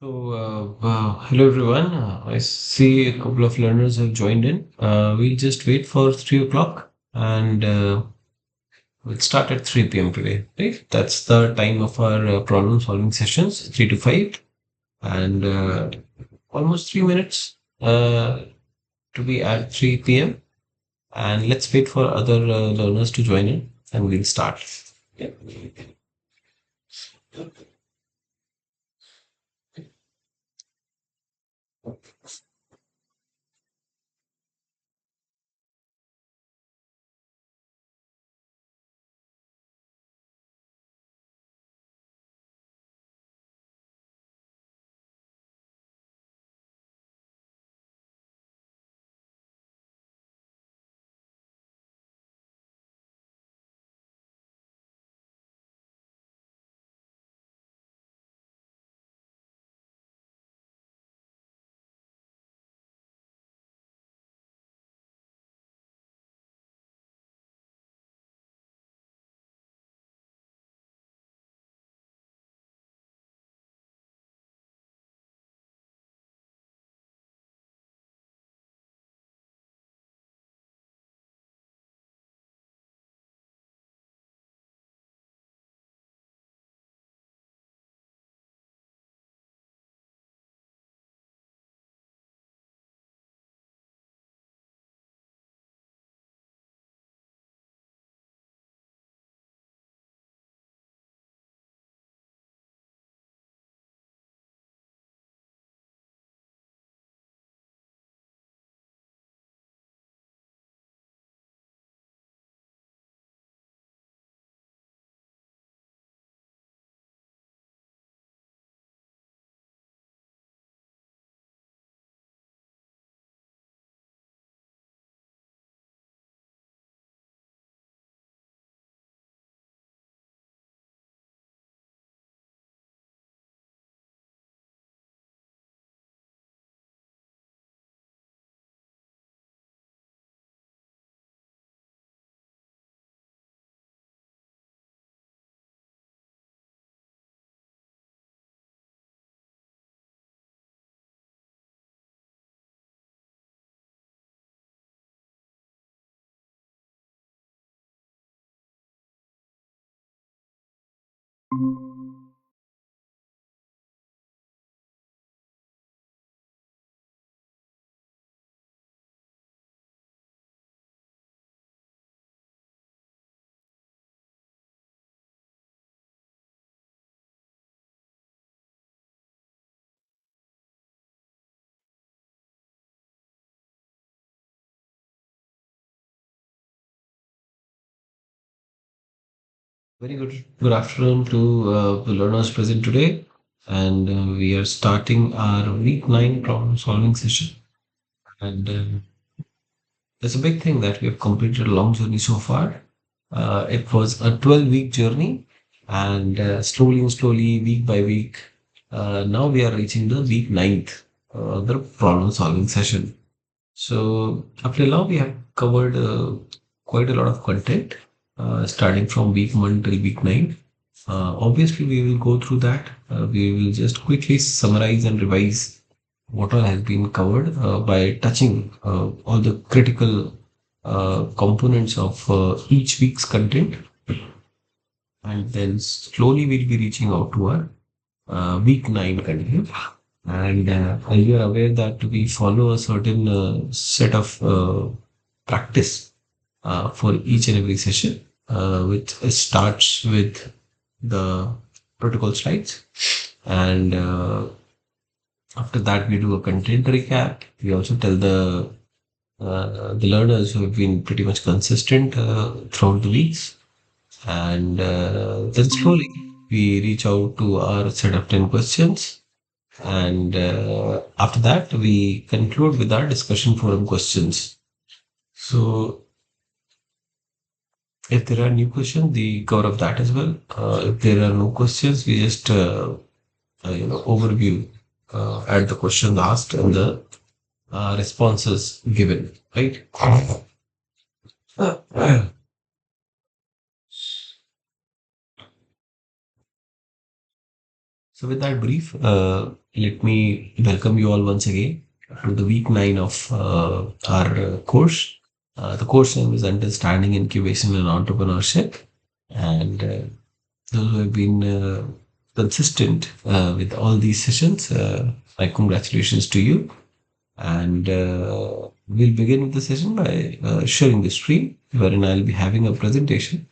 Hello everyone. I see a couple of learners have joined in. We'll just wait for 3 o'clock and we'll start at 3 p.m. today. Right? That's the time of our problem solving sessions, 3 to 5, and almost 3 minutes to be at 3 p.m. And let's wait for other learners to join in and we'll start. Yeah. Very good afternoon to the learners present today. And we are starting our week 9 problem solving session. And it's a big thing that we have completed a long journey so far. It was a 12-week journey, and slowly and slowly, week by week, now we are reaching the week ninth, the problem solving session. So, up till now, we have covered quite a lot of content, starting from week 1 till week 9. Obviously, we will go through that. We will just quickly summarize and revise what all has been covered by touching all the critical components of each week's content. And then slowly we'll be reaching out to our week 9 content. And as you are aware that we follow a certain set of practice for each and every session, which starts with the protocol slides. And after that, we do a content recap. We also tell the learners who have been pretty much consistent throughout the weeks, and then slowly we reach out to our set of 10 questions, and after that we conclude with our discussion forum questions. So if there are new questions, we cover up that as well. If there are no questions, we just overview at the question asked and the responses given, right? So, with that brief, let me welcome you all once again to the week 9 of our course. The course name is Understanding Incubation and Entrepreneurship. And those who have been consistent with all these sessions, my congratulations to you. And we'll begin with the session by sharing the screen, wherein I'll be having a presentation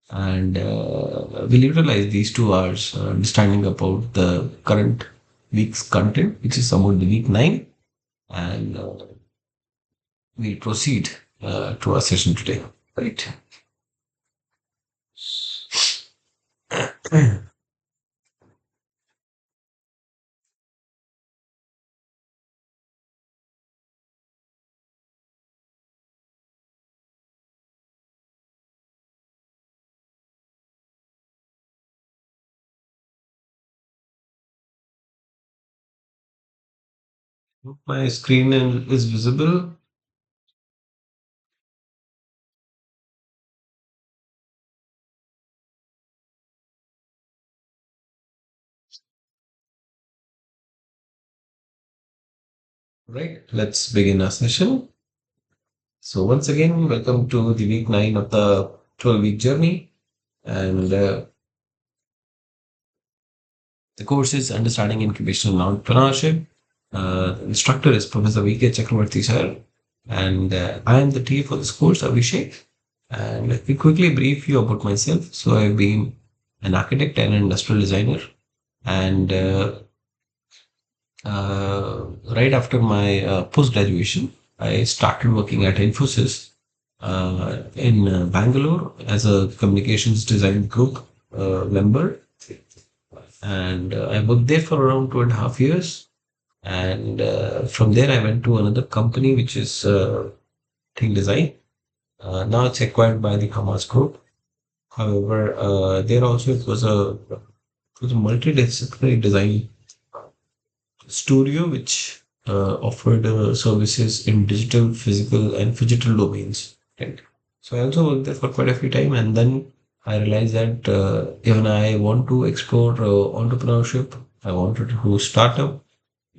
and we'll utilize these 2 hours understanding about the current week's content, which is about the week 9, and we'll proceed to our session today. Right. My screen is visible. Right. Let's begin our session. So once again, welcome to the week 9 of the 12-week journey, and the course is Understanding Incubation and Entrepreneurship. The instructor is Professor V.K. Chakravarti sir, and I am the TA for this course, Abhishek. And let me quickly brief you about myself. So, I've been an architect and an industrial designer, and right after my post graduation, I started working at Infosys in Bangalore as a communications design group member, and I worked there for around 2.5 years. And from there, I went to another company, which is Think Design. Now it's acquired by the Hamas Group. However, there also it was a multidisciplinary design studio which offered services in digital, physical, and phygital domains. Right. So I also worked there for quite a few time, and then I realized that even I want to explore entrepreneurship. I wanted to do startup.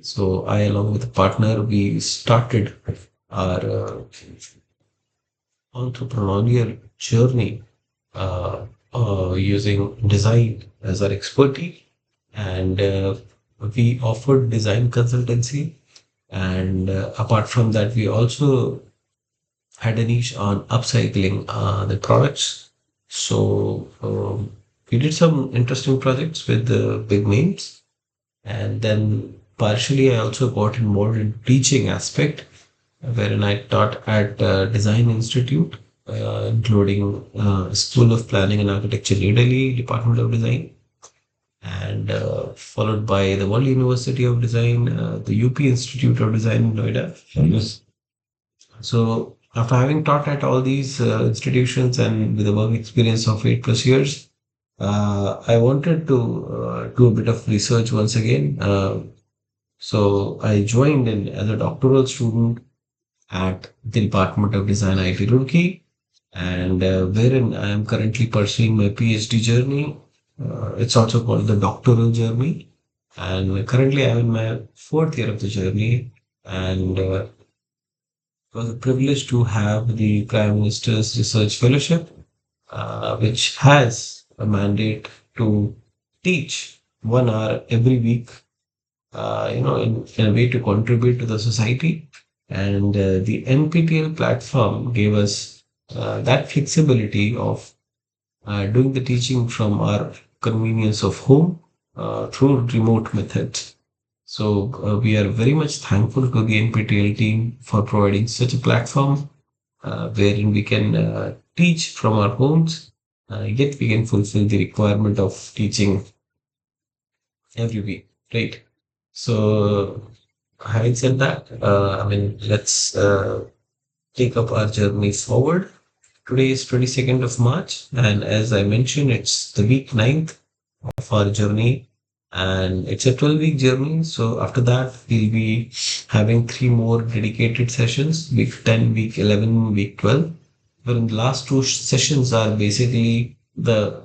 So I, along with a partner, we started our entrepreneurial journey using design as our expertise, and we offered design consultancy. And apart from that, we also had a niche on upcycling the products. So we did some interesting projects with the big names, and then partially I also got involved in teaching aspect, wherein I taught at Design Institute, including School of Planning and Architecture, New Delhi, Department of Design, and followed by the World University of Design, the UP Institute of Design in Noida. Yes. So after having taught at all these institutions and with a work experience of 8 plus years, I wanted to do a bit of research once again. So I joined in as a doctoral student at the Department of Design IT Roorkee, and wherein I am currently pursuing my PhD journey. It's also called the doctoral journey, and currently I'm in my fourth year of the journey. And it was a privilege to have the Prime Minister's Research Fellowship, which has a mandate to teach 1 hour every week, in a way to contribute to the society. And the NPTEL platform gave us that flexibility of doing the teaching from our convenience of home through remote methods. So we are very much thankful to the NPTEL team for providing such a platform wherein we can teach from our homes, yet we can fulfill the requirement of teaching every week, right? So, having said that, I mean, let's take up our journey forward. Today is 22nd of March, and as I mentioned, it's the week 9th of our journey, and it's a 12-week journey. So, after that, we'll be having three more dedicated sessions: week 10, week 11, week 12. Wherein the last two sessions are basically the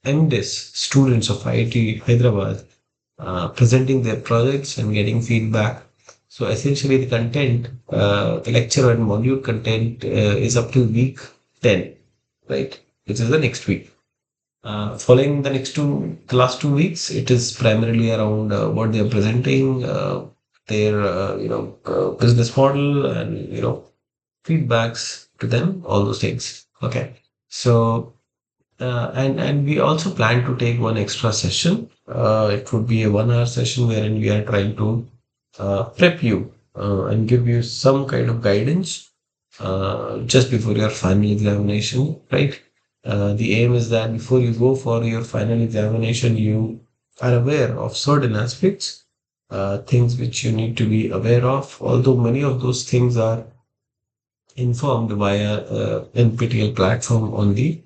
MDiS students of IIT Hyderabad presenting their projects and getting feedback. So essentially, the content, the lecture and module content is up to week 10, right? Which is the next week. Following the last 2 weeks, it is primarily around what they are presenting, their business model, and feedbacks to them, all those things. Okay, so and we also plan to take one extra session. It would be a 1 hour session wherein we are trying to prep you and give you some kind of guidance just before your final examination, right? The aim is that before you go for your final examination, you are aware of certain aspects, things which you need to be aware of, although many of those things are informed via NPTEL platform on the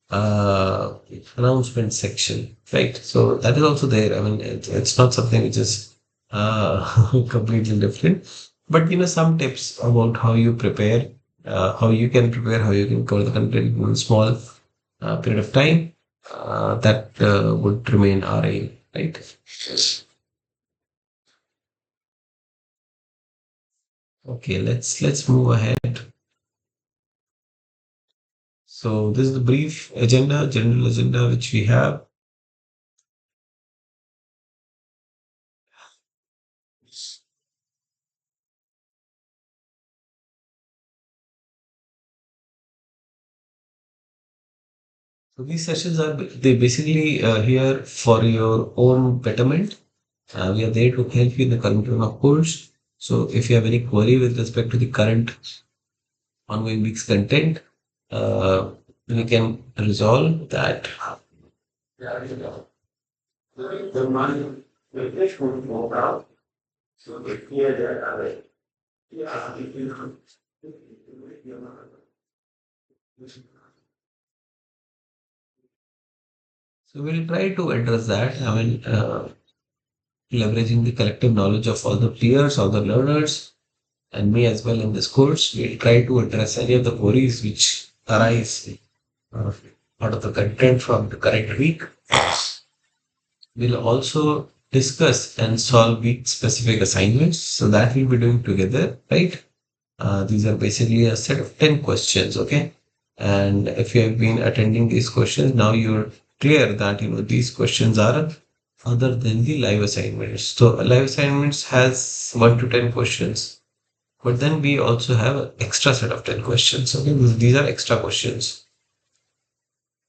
uh, announcement section, right? So that is also there. I mean, it's not something which is completely different, but some tips about how you prepare, how you can prepare, how you can cover the content in a small period of time. That would remain our aim, right? Okay, let's move ahead. So this is the brief agenda, general agenda which we have. So these sessions are they basically here for your own betterment. We are there to help you in the curriculum, of course. So if you have any query with respect to the current ongoing week's content, uh, we can resolve that. So we'll try to address that. I mean, leveraging the collective knowledge of all the peers, all the learners, and me as well in this course, we'll try to address any of the queries which arise uh, out of the content from the current week. We'll also discuss and solve week specific assignments. So that we'll be doing together, right? These are basically a set of 10 questions, okay? And if you have been attending these questions, now you're clear that these questions are other than the live assignments. So live assignments has 1 to 10 questions, but then we also have an extra set of 10 questions. Okay, these are extra questions,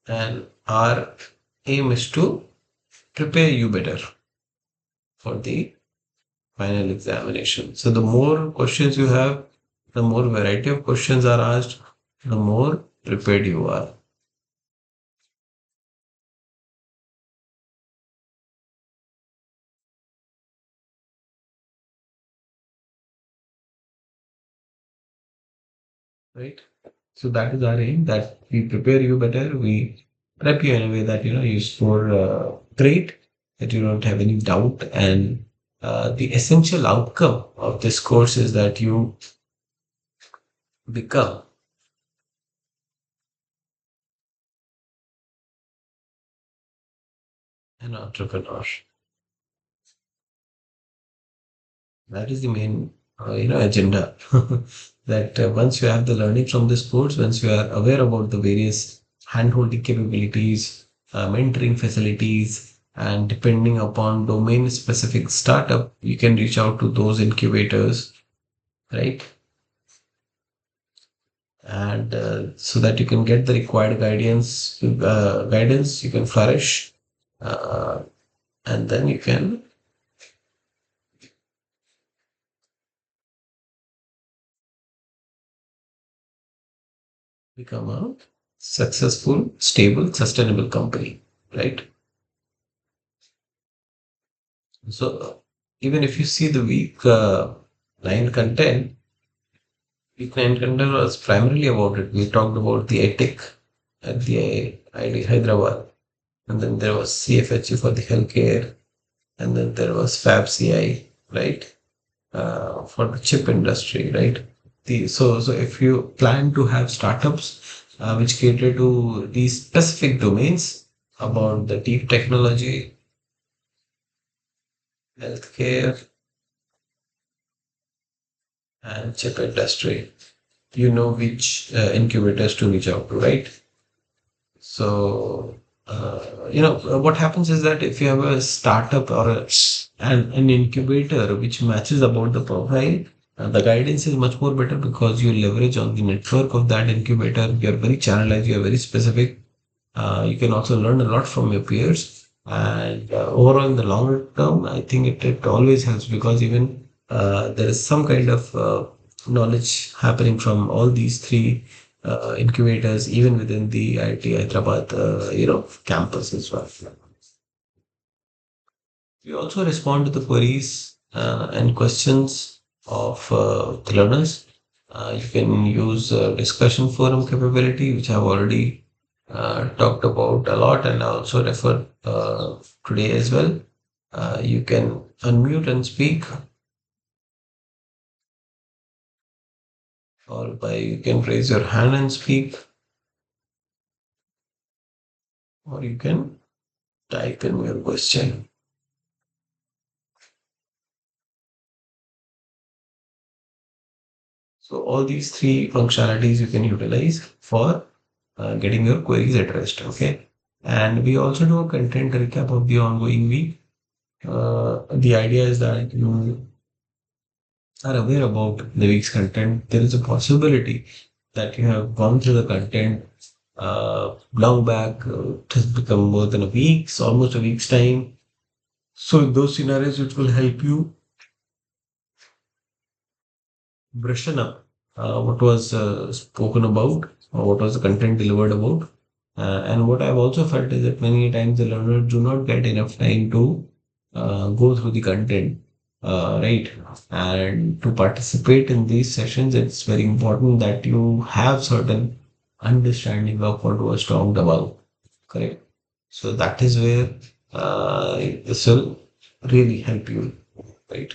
and our aim is to prepare you better for the final examination. So the more questions you have, the more variety of questions are asked, the more prepared you are. Right? So that is our aim, that we prepare you better, we prep you in a way that you score great, that you don't have any doubt, and the essential outcome of this course is that you become an entrepreneur. That is the main agenda. That once you have the learning from this course, once you are aware about the various hand-holding capabilities, mentoring facilities, and depending upon domain specific startup, you can reach out to those incubators, right? And so that you can get the required guidance, you can flourish, uh, and then you can become a successful, stable, sustainable company, right? So even if you see the week nine content, week nine content was primarily about it. We talked about the ethic at the ID Hyderabad, and then there was CFHE for the healthcare, and then there was FabCI, right? For the chip industry, right? So if you plan to have startups which cater to these specific domains about the deep technology, healthcare, and chip industry. You know which incubators to reach out to, right? So, what happens is that if you have a startup or an incubator which matches about the profile, the guidance is much more better because you leverage on the network of that incubator. You're very channelized, you're very specific. You can also learn a lot from your peers. And overall, in the longer term, I think it always helps because even there is some kind of knowledge happening from all these three incubators, even within the IIT Hyderabad, campus as well. We also respond to the queries and questions of the learners. You can use discussion forum capability, which I've already talked about a lot and I also refer today as well. You can unmute and speak, or by you can raise your hand and speak, or you can type in your question. So all these three functionalities you can utilize for getting your queries addressed. Okay. And we also do a content recap of the ongoing week. The idea is that you are aware about the week's content. There is a possibility that you have gone through the content long back. It has become more than a week's, almost a week's time. So in those scenarios, it will help you brushing up what was spoken about or what was the content delivered about. And what I've also felt is that many times the learners do not get enough time to go through the content, right? And to participate in these sessions, it's very important that you have certain understanding of what was talked about, correct? So that is where this will really help you, right?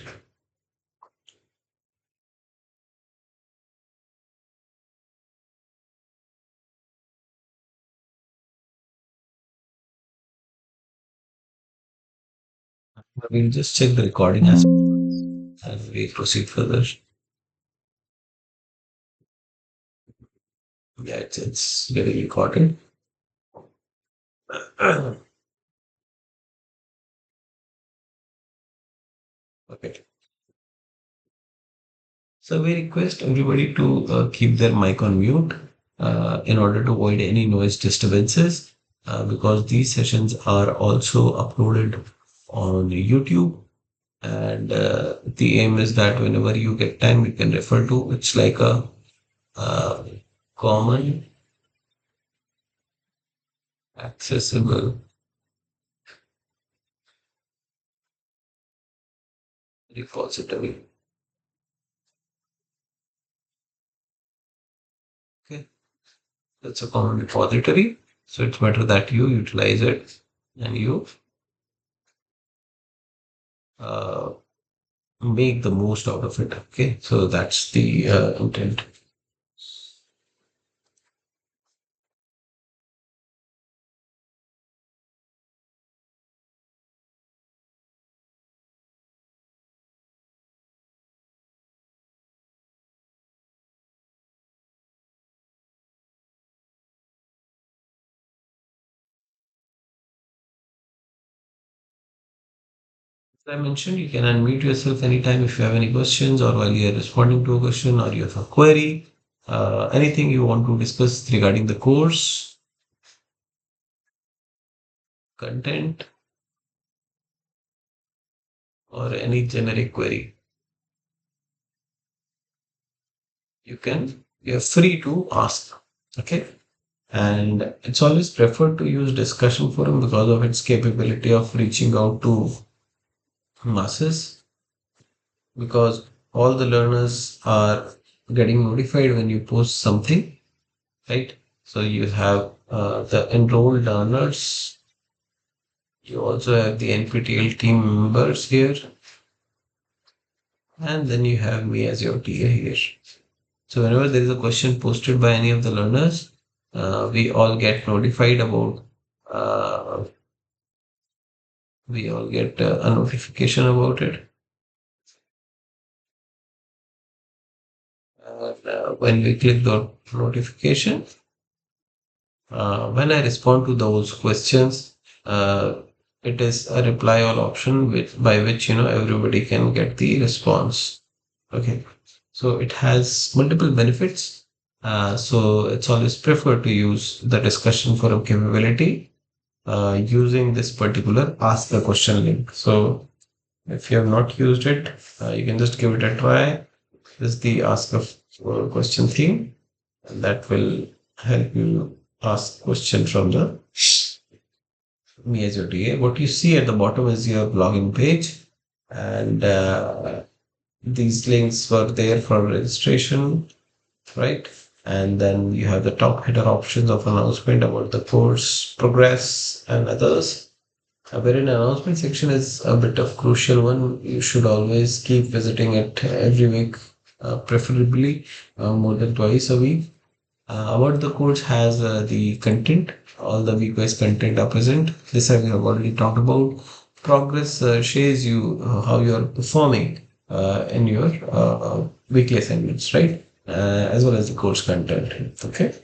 We'll just check the recording as and we proceed further. Yeah, it's getting recorded. Okay. So we request everybody to keep their mic on mute in order to avoid any noise disturbances because these sessions are also uploaded on YouTube. And the aim is that whenever you get time, you can refer to. It's like a uh, common, accessible repository. Okay. That's a common repository. So it's better that you utilize it and you uh, make the most out of it. Okay. So that's the intent. As I mentioned, you can unmute yourself anytime if you have any questions or while you are responding to a question or you have a query, anything you want to discuss regarding the course, content, or any generic query. You're free to ask. Okay. And it's always preferred to use discussion forum because of its capability of reaching out to masses because all the learners are getting notified when you post something, right? So you have the enrolled learners, you also have the NPTEL team members here, and then you have me as your TA here. So whenever there is a question posted by any of the learners, we all get notified about uh, we all get a notification about it. And when we click the notification, when I respond to those questions, it is a reply all option by which everybody can get the response. Okay, so it has multiple benefits. So it's always preferred to use the discussion forum capability using this particular ask a question link. So if you have not used it, you can just give it a try. This is the ask a question theme, and that will help you ask question from the me as your TA. What you see at the bottom is your login page, and these links were there for registration, right? And then you have the top header options of announcement about the course progress and others. Wherein announcement section is a bit of crucial one. You should always keep visiting it every week, preferably more than twice a week. About the course has the content, all the week-wise content are present. This I have already talked about. Progress shows you how you are performing in your weekly assignments, right? As well as the course content. Okay.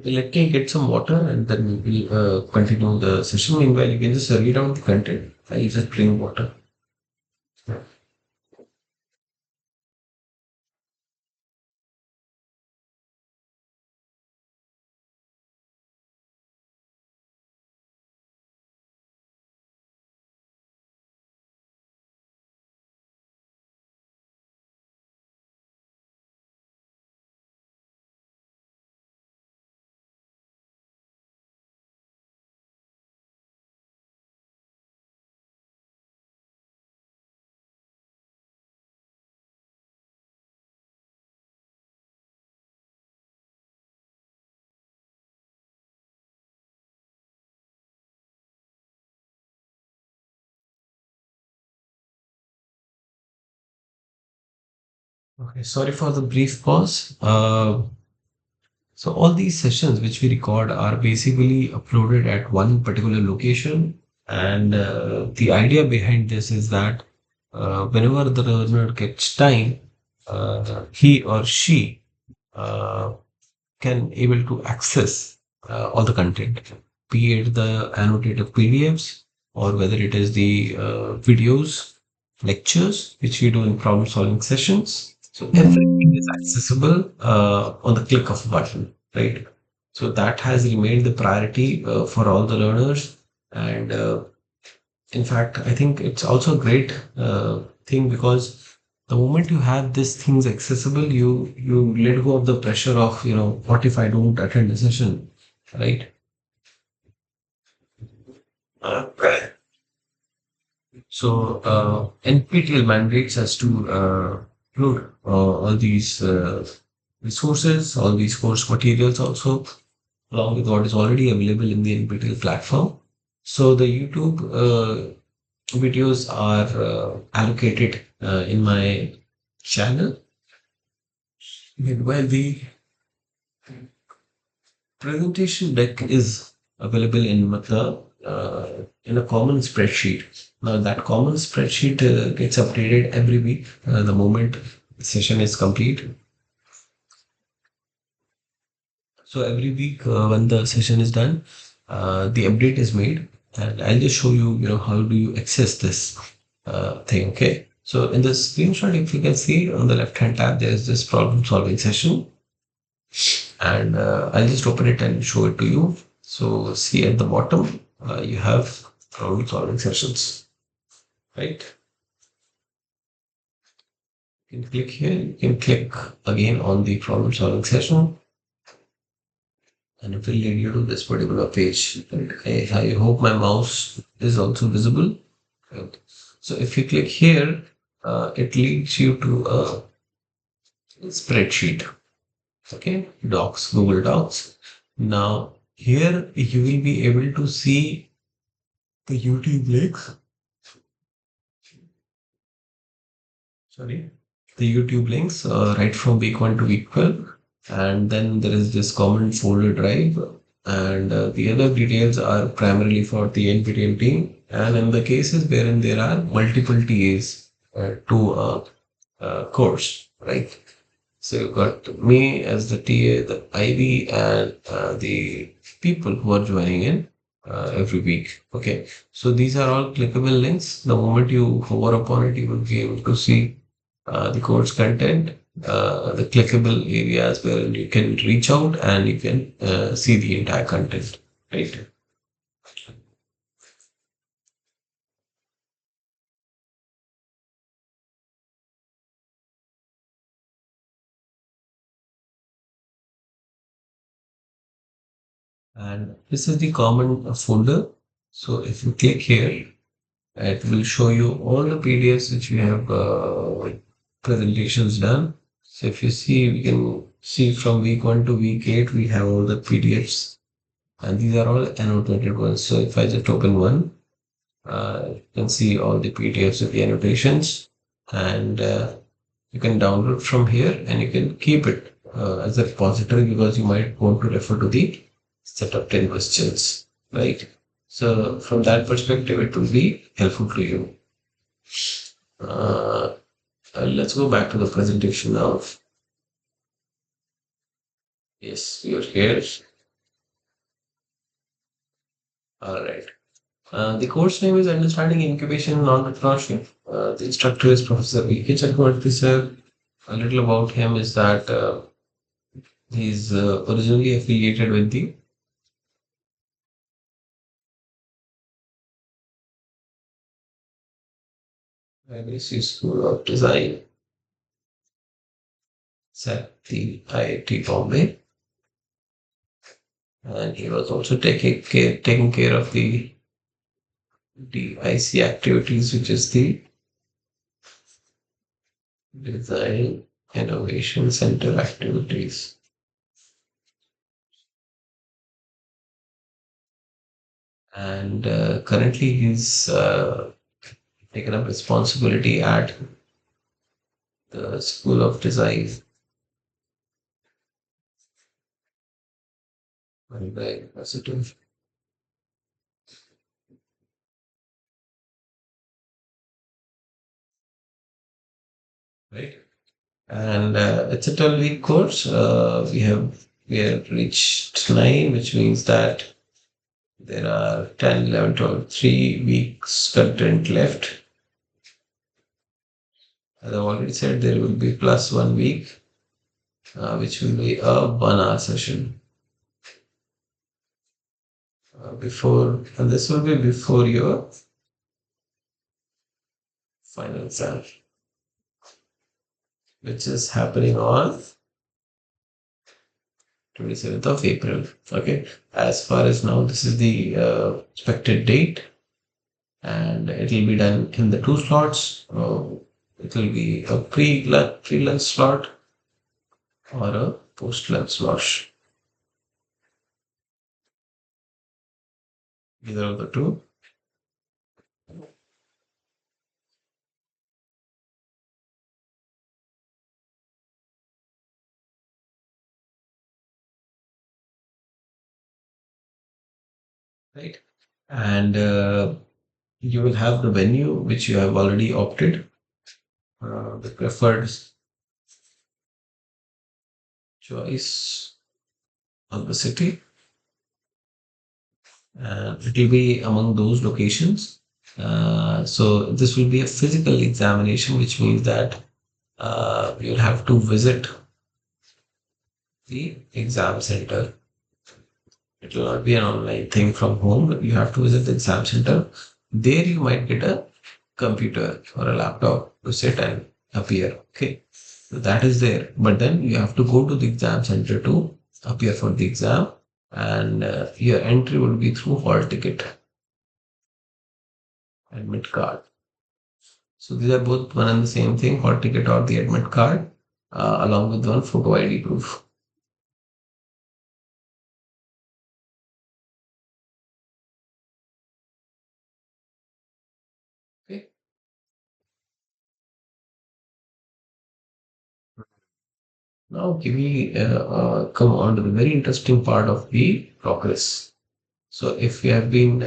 Let me get some water and then we will continue the session. Meanwhile, you can just read out the content. I'll just drink water. Okay, sorry for the brief pause. So all these sessions which we record are basically uploaded at one particular location, and the idea behind this is that whenever the learner gets time, he or she uh, can able to access all the content, be it the annotated PDFs or whether it is the videos, lectures, which we do in problem solving sessions. So everything is accessible on the click of a button, right? So that has remained the priority for all the learners. And in fact, I think it's also a great thing because the moment you have these things accessible, you let go of the pressure of what if I don't attend the session, right? Okay. So NPTEL mandates us to upload all these resources, all these course materials also, along with what is already available in the NPTEL platform. So the YouTube videos are allocated in my channel. Meanwhile, the presentation deck is available in a common spreadsheet. Now that common spreadsheet gets updated every week the moment the session is complete. So every week when the session is done, the update is made, and I'll just show you, how do you access this thing. Okay. So in the screenshot, if you can see on the left-hand tab, there is this problem-solving session, and I'll just open it and show it to you. So see at the bottom, you have problem-solving sessions, right? You can click here. You can click again on the problem-solving session, and it will lead you to this particular page. And I hope my mouse is also visible. Right. So if you click here, it leads you to a spreadsheet. Okay, Docs, Google Docs. Now here you will be able to see the YouTube links. Sorry, the YouTube links right from week 1 to week 12, and then there is this common folder drive and the other details are primarily for the NPTEL team. And in the cases wherein there are multiple TAs to a course, right? So you've got me as the TA, the IB, and the people who are joining in every week. Okay, so these are all clickable links. The moment you hover upon it, you will be able to see the course content, the clickable areas where you can reach out and you can see the entire content, right? And this is the common folder. So if you click here, it will show you all the PDFs which we have presentations done. So if you see, we can see from week 1 to week 8, we have all the PDFs, and these are all annotated ones. So if I just open one, you can see all the PDFs with the annotations, and you can download from here and you can keep it as a repository because you might want to refer to the set of 10 questions, right? So from that perspective, it will be helpful to you. Uh, let's go back to the presentation now. Yes, you're here. All right. The course name is Understanding Incubation and Entrepreneurship. The instructor is Professor V.K. Chakravarti sir. A little about him is that he's originally affiliated with the IBC School of Design at the IIT Bombay, and he was also taking care of the DIC activities, which is the Design Innovation Center activities. And currently, he's taken up responsibility at the School of Design and the University, right? And it's a 12-week course. We have reached 9, which means that there are 10, 11, 12, 3 weeks content left. As I've already said, there will be plus 1 week, which will be a 1 hour session and this will be before your final exam, which is happening on 27th of April. Okay, as far as now, this is the expected date, and it will be done in the two slots. It will be a pre-lunch slot or a post-lunch slot, either of the two, right? And you will have the venue which you have already opted, the preferred choice of the city, and it will be among those locations. So this will be a physical examination, which means that you'll have to visit the exam center. It will not be an online thing from home, but you have to visit the exam center. There you might get a computer or a laptop to sit and appear. Okay. So that is there. But then you have to go to the exam center to appear for the exam. And your entry will be through hall ticket, admit card. So these are both one and the same thing, hall ticket or the admit card, along with one photo ID proof. Okay. Okay, we come on to the very interesting part of the progress. So if you have been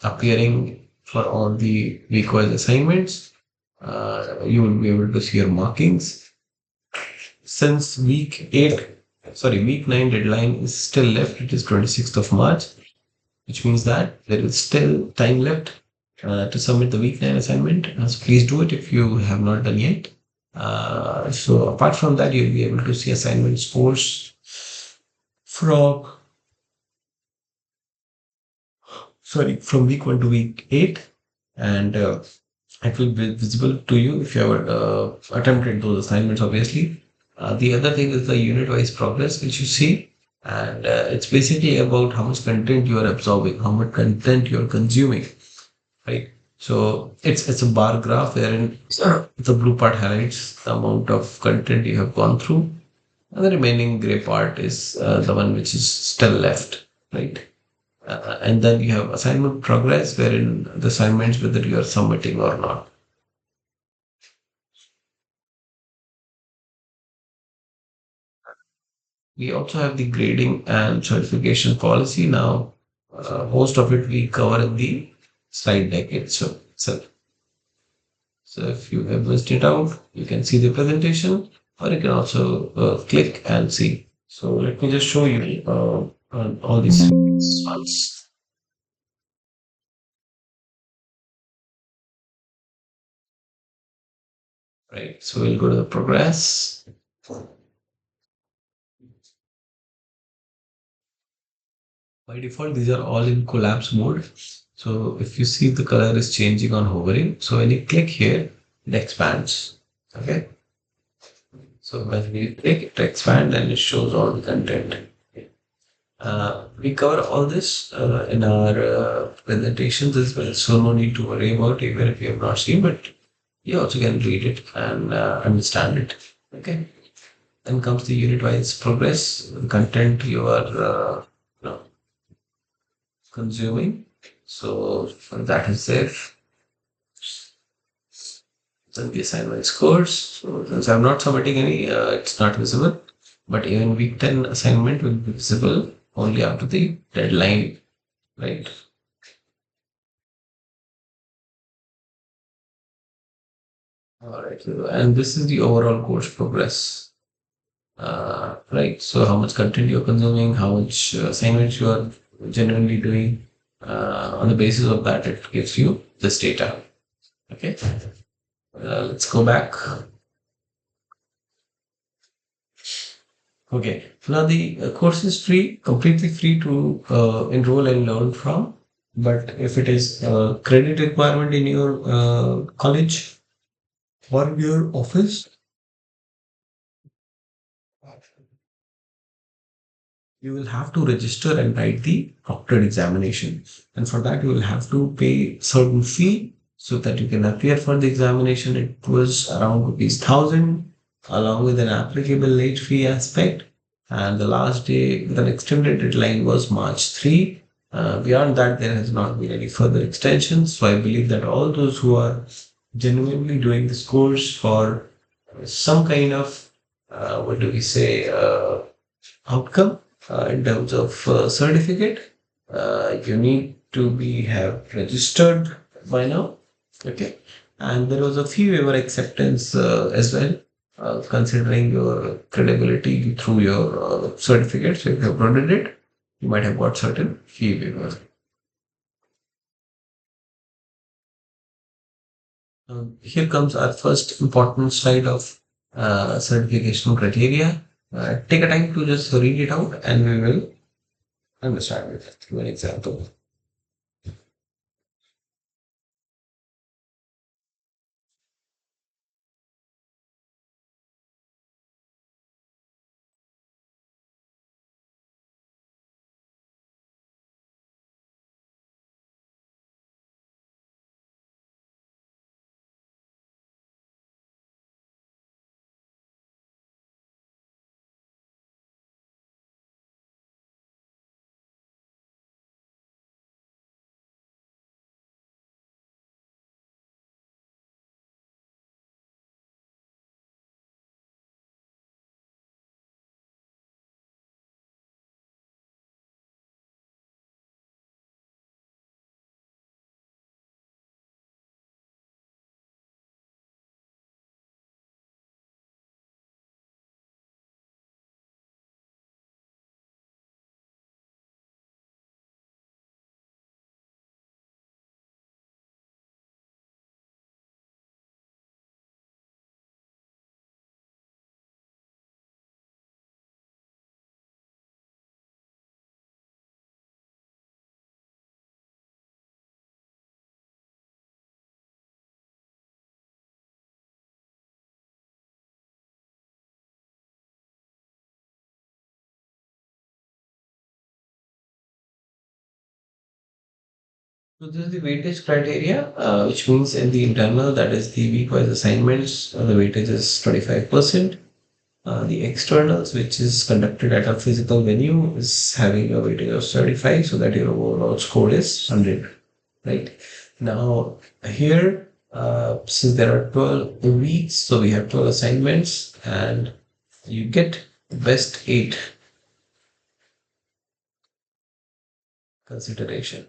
appearing for all the week-wise assignments, you will be able to see your markings. Since week 9 deadline is still left, it is 26th of March, which means that there is still time left to submit the week 9 assignment. So please do it if you have not done yet. So apart from that, you'll be able to see assignment scores from from week 1 to week 8, and it will be visible to you if you have attempted those assignments, obviously. The other thing is the unit wise progress which you see, and it's basically about how much content you are absorbing, how much content you are consuming, right? So it's a bar graph wherein the blue part highlights the amount of content you have gone through, and the remaining gray part is the one which is still left, right? And then you have assignment progress, wherein the assignments whether you are submitting or not. We also have the grading and certification policy now. Most of it we cover in the slide deck itself. So if you have missed it out, you can see the presentation, or you can also click and see. So let me just show you on all these ones. Right. So we'll go to the progress. By default, these are all in collapse mode. So if you see the color is changing on hovering, so when you click here, it expands. Okay. So when we click it expand and it shows all the content. We cover all this in our presentations as well, so no need to worry about it, even if you have not seen, but you also can read it and understand it. Okay. Then comes the unit-wise progress, the content you are you know, consuming. So that is there. Then the assignment scores. So since I'm not submitting any, it's not visible. But even week 10 assignment will be visible only after the deadline, right? All right. And this is the overall course progress, right? So how much content you're consuming, how much assignments you are genuinely doing. On the basis of that, it gives you this data. Okay. Let's go back. Okay. Now the course is free, completely free to enroll and learn from. But if it is a credit requirement in your college or your office, you will have to register and write the proctored examination. And for that, you will have to pay certain fee so that you can appear for the examination. It was around rupees 1,000 along with an applicable late fee aspect. And the last day with an extended deadline was March 3. Beyond that, there has not been any further extensions. So I believe that all those who are genuinely doing this course for some kind of, what do we say, outcome in terms of certificate, you need to be have registered by now. Okay, and there was a fee waiver acceptance as well, considering your credibility through your certificate. So if you have uploaded it, you might have got certain fee waiver. Here comes our first important slide of certification criteria. Take a time to just read it out, and we will understand it through an example. So this is the weightage criteria, which means in the internal, that is the week-wise assignments, the weightage is 25%. The externals, which is conducted at a physical venue, is having a weightage of 35, so that your overall score is 100. Right now, here, since there are 12 weeks, so we have 12 assignments, and you get best eight consideration.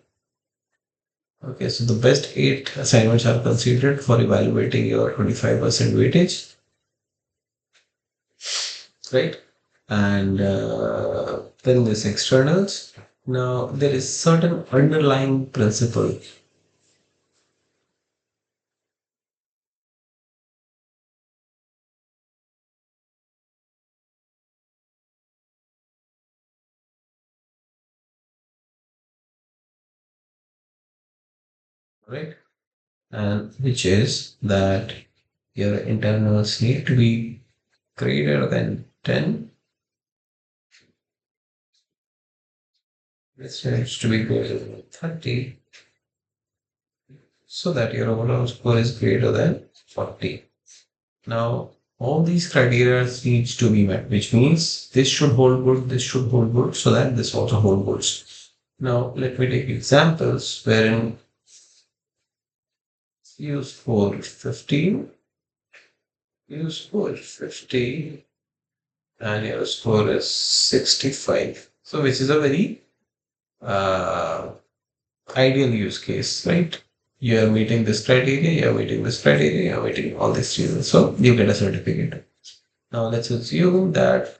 Okay, so the best eight assignments are considered for evaluating your 25% weightage, right? And then there's externals. Now, there is certain underlying principle, right? And which is that your internals need to be greater than 10. This needs to be greater than 30, so that your overall score is greater than 40. Now, all these criteria needs to be met, which means this should hold good, this should hold good, so that this also hold good. Now, let me take examples wherein you score 15, you score 50, and your score is 65. So, which is a very uh, ideal use case, right? You are meeting this criteria, you are meeting this criteria, you are meeting all these reasons. So, you get a certificate. Now, let's assume that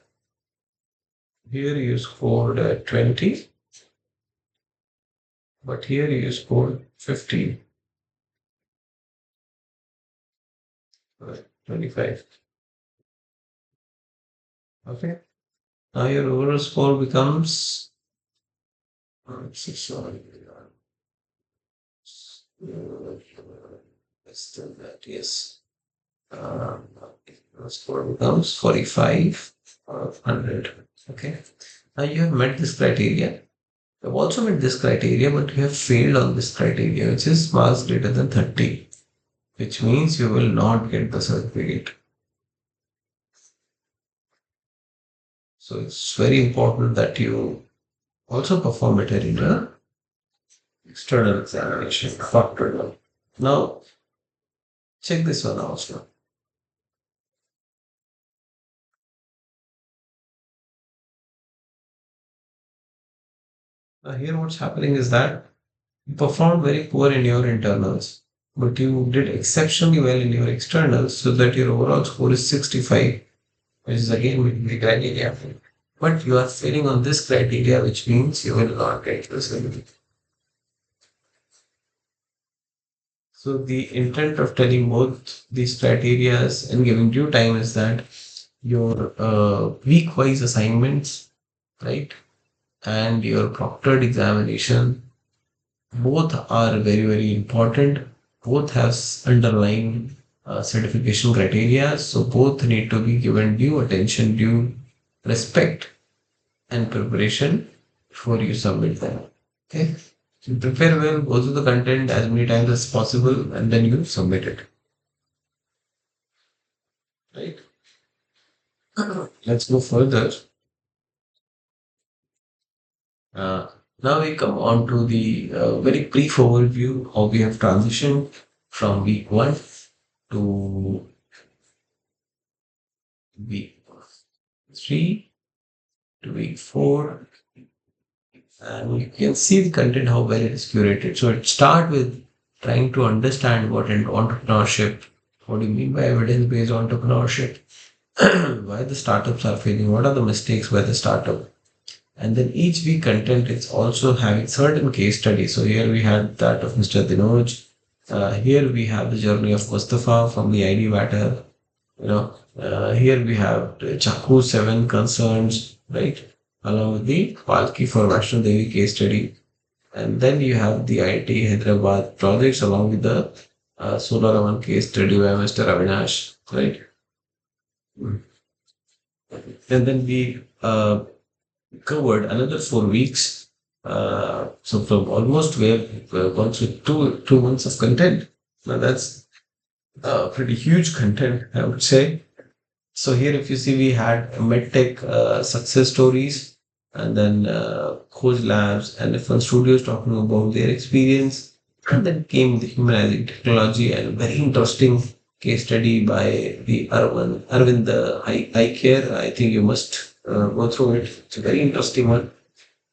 here you scored 20, but here you scored 15, 25. Okay. Now your overall score becomes sorry, less than that. Yes. Uh, your score becomes 45 out of 100. Okay. Now you have met this criteria. You have also met this criteria, but you have failed on this criteria, which is marks greater than 30, which means you will not get the certificate. So it's very important that you also perform better in the external examination factor. Now, check this one also. Now, here what's happening is that you performed very poor in your internals, but you did exceptionally well in your externals, so that your overall score is 65, which is again within the criteria. But you are failing on this criteria, which means you will not get this ability. So the intent of telling both these criterias and giving due time is that your week-wise assignments, right, and your proctored examination, both are very, very important. Both have underlying certification criteria, so both need to be given due attention, due respect, and preparation before you submit them. Okay, so prepare well, go through the content as many times as possible, and then you submit it. Right. Let's go further. Uh, Now we come on to the very brief overview how we have transitioned from week one to week three to week four, and you can see the content how well it is curated. So it start with trying to understand what an entrepreneurship, what do you mean by evidence-based entrepreneurship, why the startups are failing, what are the mistakes by the startup, and then each week content is also having certain case studies. So here we had that of Mr. Dinoj. Here we have the journey of Mustafa from the ID matter. Here we have the Chaku seven concerns, right? Along with the Palki for Vaishno Devi case study. And then you have the IIT Hyderabad projects along with the Solar Raman case study by Mr. Avinash, right? Mm. And then we covered another 4 weeks So from almost we have gone through two months of content. Now that's pretty huge content, I would say. So here, if you see, we had medtech success stories, and then coach labs and different studios talking about their experience, and then came the humanizing technology and very interesting case study by the Arvind Eye Care. I think you must go through it. It's a very interesting one.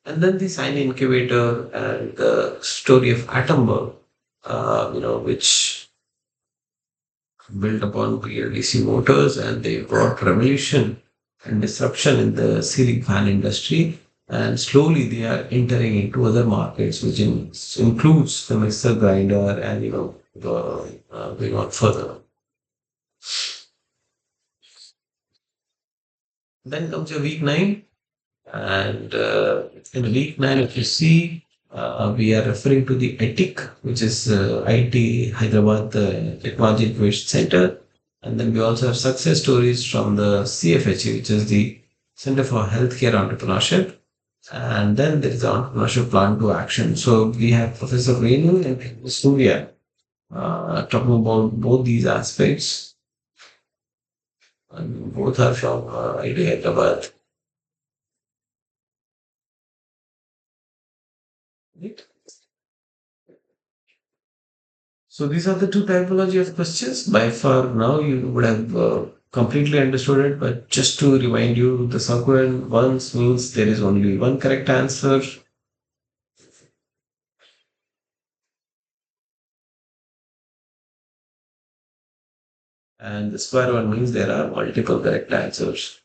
And then the sign incubator and the story of Atomberg, which built upon PLDC motors, and they brought revolution and disruption in the ceiling fan industry. And slowly they are entering into other markets, which includes the mixer grinder and going on further. Then comes your week nine, and in week nine, if you see, we are referring to the ETIC, which is IT Hyderabad Technology Innovation Center. And then we also have success stories from the CFHE, which is the Center for Healthcare Entrepreneurship. And then there is the Entrepreneurship Plan to Action. So we have Professor Renu and Surya talking about both these aspects. And both are from IT Hyderabad. Right? So these are the two typology of questions. By far now you would have completely understood it, but just to remind you, the circular ones means there is only one correct answer, and the square one means there are multiple correct answers.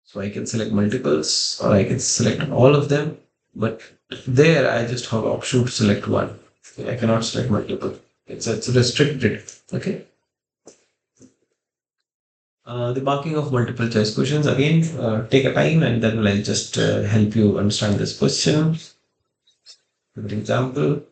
So I can select multiples or I can select all of them, but there I just have option to select one. I cannot select multiple. It's restricted. Okay. The marking of multiple choice questions again, take a time and then I'll just help you understand this question. For example,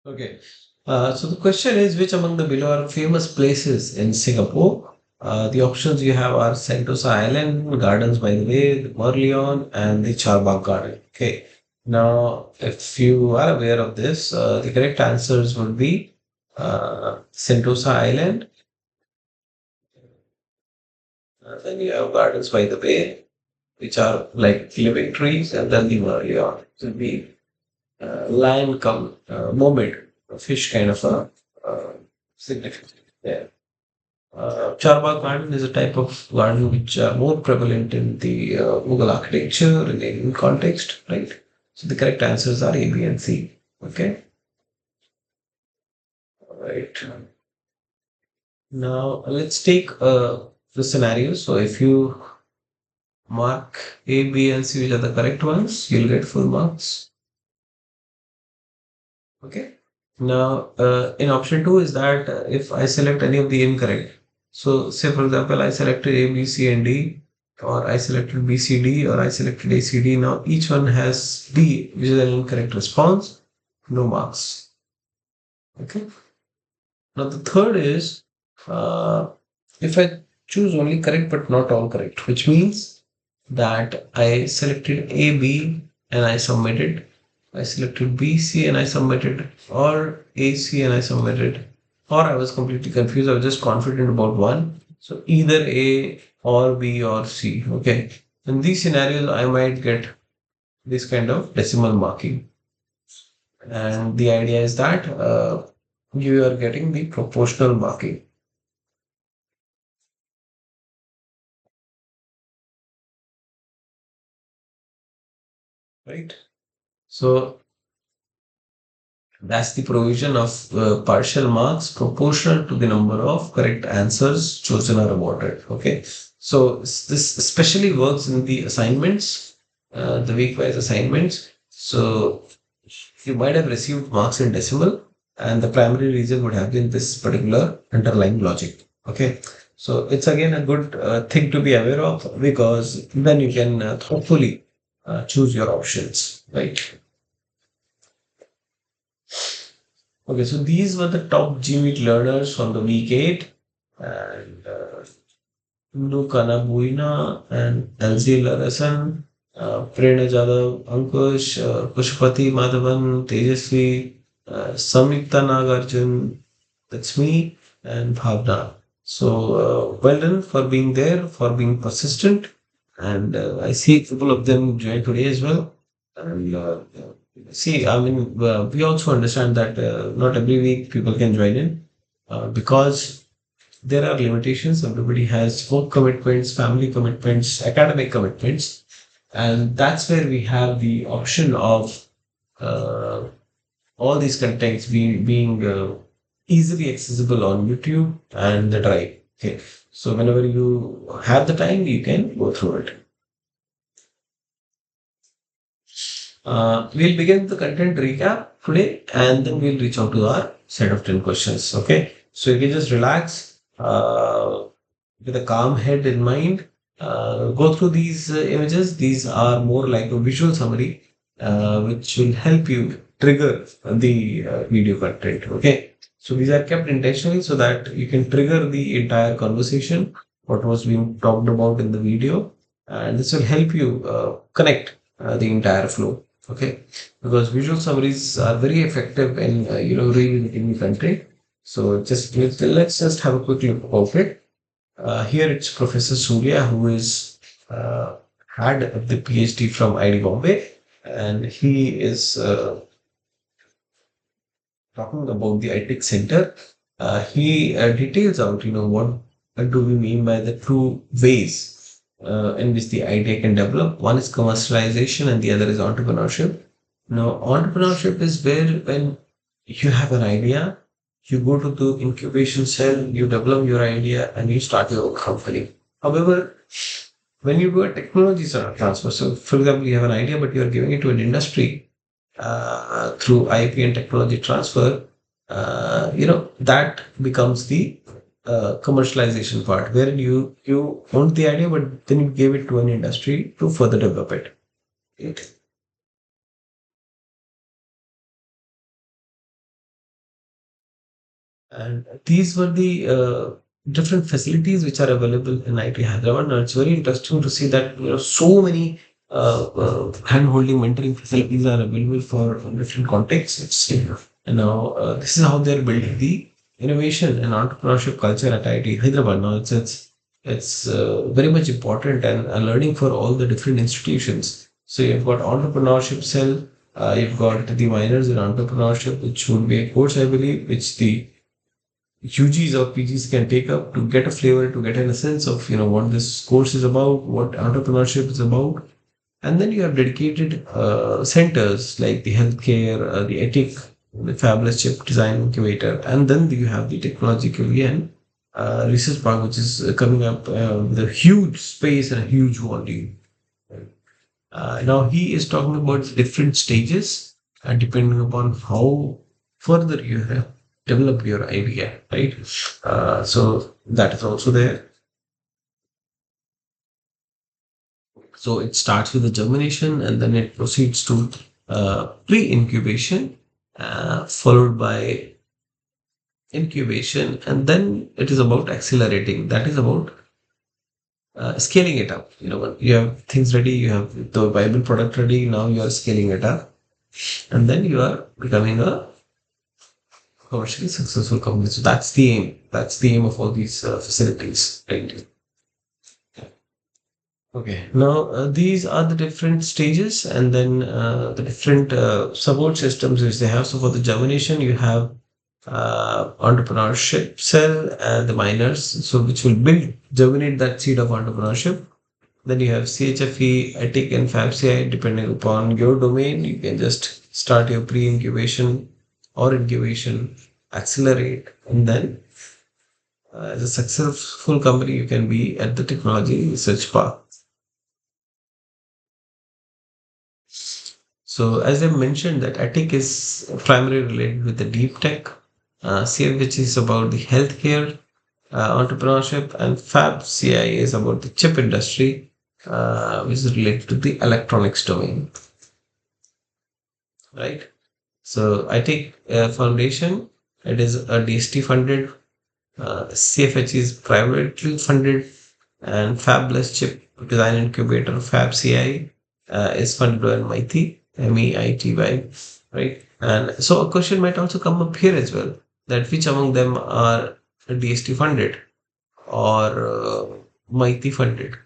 okay. So the question is, which among the below are famous places in Singapore? The options you have are Sentosa Island, Gardens by the Bay, the Merlion, and the Charbagh Garden. Okay. Now, if you are aware of this, the correct answers would be Sentosa Island. Then you have Gardens by the Bay, which are like living trees, and then the Merlion will be lion come mermaid, a fish kind of a significance there. Charbagh garden is a type of garden which are more prevalent in the Mughal architecture in the Indian context, right? So the correct answers are A, B, and C. Okay, right. Now let's take the scenario. So if you mark A, B, and C, which are the correct ones, you'll get full marks. Okay. Now, in option two is that if I select any of the incorrect, so say for example, I selected A, B, C, and D, or I selected B, C, D, or I selected A, C, D. Now each one has D, which is an incorrect response, no marks. Okay. Now the third is if I choose only correct but not all correct, which means that I selected A, B, and I submitted. I selected B, C, and I submitted, or A, C, and I submitted, or I was completely confused. I was just confident about one. So either A or B or C. Okay. In these scenarios, I might get this kind of decimal marking. And the idea is that you are getting the proportional marking, right? So that's the provision of partial marks proportional to the number of correct answers chosen or awarded. Okay. So this especially works in the assignments, the week-wise assignments. So you might have received marks in decimal, and the primary reason would have been this particular underlying logic. Okay. So it's again a good thing to be aware of, because then you can thoughtfully choose your options, right? Okay, so these were the top GMET learners from the week 8, and Nukana Buina and LZ Larasan, Prerna Jadhav, Ankush, Pushpati Madhavan, Tejasvi, Samyukta Nagarjun, that's me, and Bhavna. So, well done for being there, for being persistent. And I see a couple of them join today as well. And see, I mean, we also understand that not every week people can join in because there are limitations. Everybody has work commitments, family commitments, academic commitments. And that's where we have the option of uh, all these contents being easily accessible on YouTube and the Drive. Okay, so whenever you have the time, you can go through it. We'll begin the content recap today, and then we'll reach out to our set of 10 questions. Okay, so you can just relax with a calm head in mind. Go through these images. These are more like a visual summary, which will help you trigger the video content. Okay, so these are kept intentionally so that you can trigger the entire conversation, what was being talked about in the video, and this will help you connect the entire flow. Okay, because visual summaries are very effective in really getting the content. So just let's just have a quick look of it. Here it's Professor Surya, who is had the PhD from ID Bombay, and he is talking about the ITech Center. He details out, what do we mean by the two ways in which the idea can develop. One is commercialization, and the other is entrepreneurship. Now, entrepreneurship is where when you have an idea, you go to the incubation cell, you develop your idea, and you start your own company. However, when you do a technology sort of transfer, so for example, you have an idea, but you are giving it to an industry through IP and technology transfer, that becomes the commercialization part, where you own the idea, but then you gave it to an industry to further develop it. Right? And these were the different facilities which are available in IT Hyderabad. Now it's very interesting to see that so many hand-holding mentoring facilities are available for different contexts. This is how they're building the innovation and entrepreneurship culture at IT Hyderabad. Now it's very much important and a learning for all the different institutions. So you've got entrepreneurship cell, you've got the minors in entrepreneurship, which would be a course, I believe, which the UGs or PGs can take up to get a flavor, to get an essence of what this course is about, what entrepreneurship is about. And then you have dedicated centers like the healthcare, the ethic, the fabulous chip design incubator, and then you have the technological and research park, which is coming up with a huge space and a huge volume. Now he is talking about different stages, depending upon how further you have developed your idea, right? So that is also there. So it starts with the germination and then it proceeds to pre-incubation, followed by incubation, and then it is about accelerating. That is about scaling it up. When you have things ready, you have the viable product ready. Now you are scaling it up, and then you are becoming a commercially successful company. So that's the aim. That's the aim of all these facilities, right? Okay. Now, these are the different stages and then the different support systems which they have. So, for the germination, you have entrepreneurship cell and the miners, so which will build, germinate that seed of entrepreneurship. Then you have CHFE, ETIC, and FABCI. Depending upon your domain, you can just start your pre incubation or incubation, accelerate, and then as a successful company, you can be at the technology research path. So as I mentioned, that ethic is primarily related with the deep tech, CF which is about the healthcare, entrepreneurship, and Fab CI is about the chip industry, which is related to the electronics domain, right? So I take foundation. It is a DST funded. CFH is privately funded, and Fabless Chip Design Incubator FabCI is funded by MIT, MEITY, right? And so a question might also come up here as well, that which among them are DST funded or MIT funded,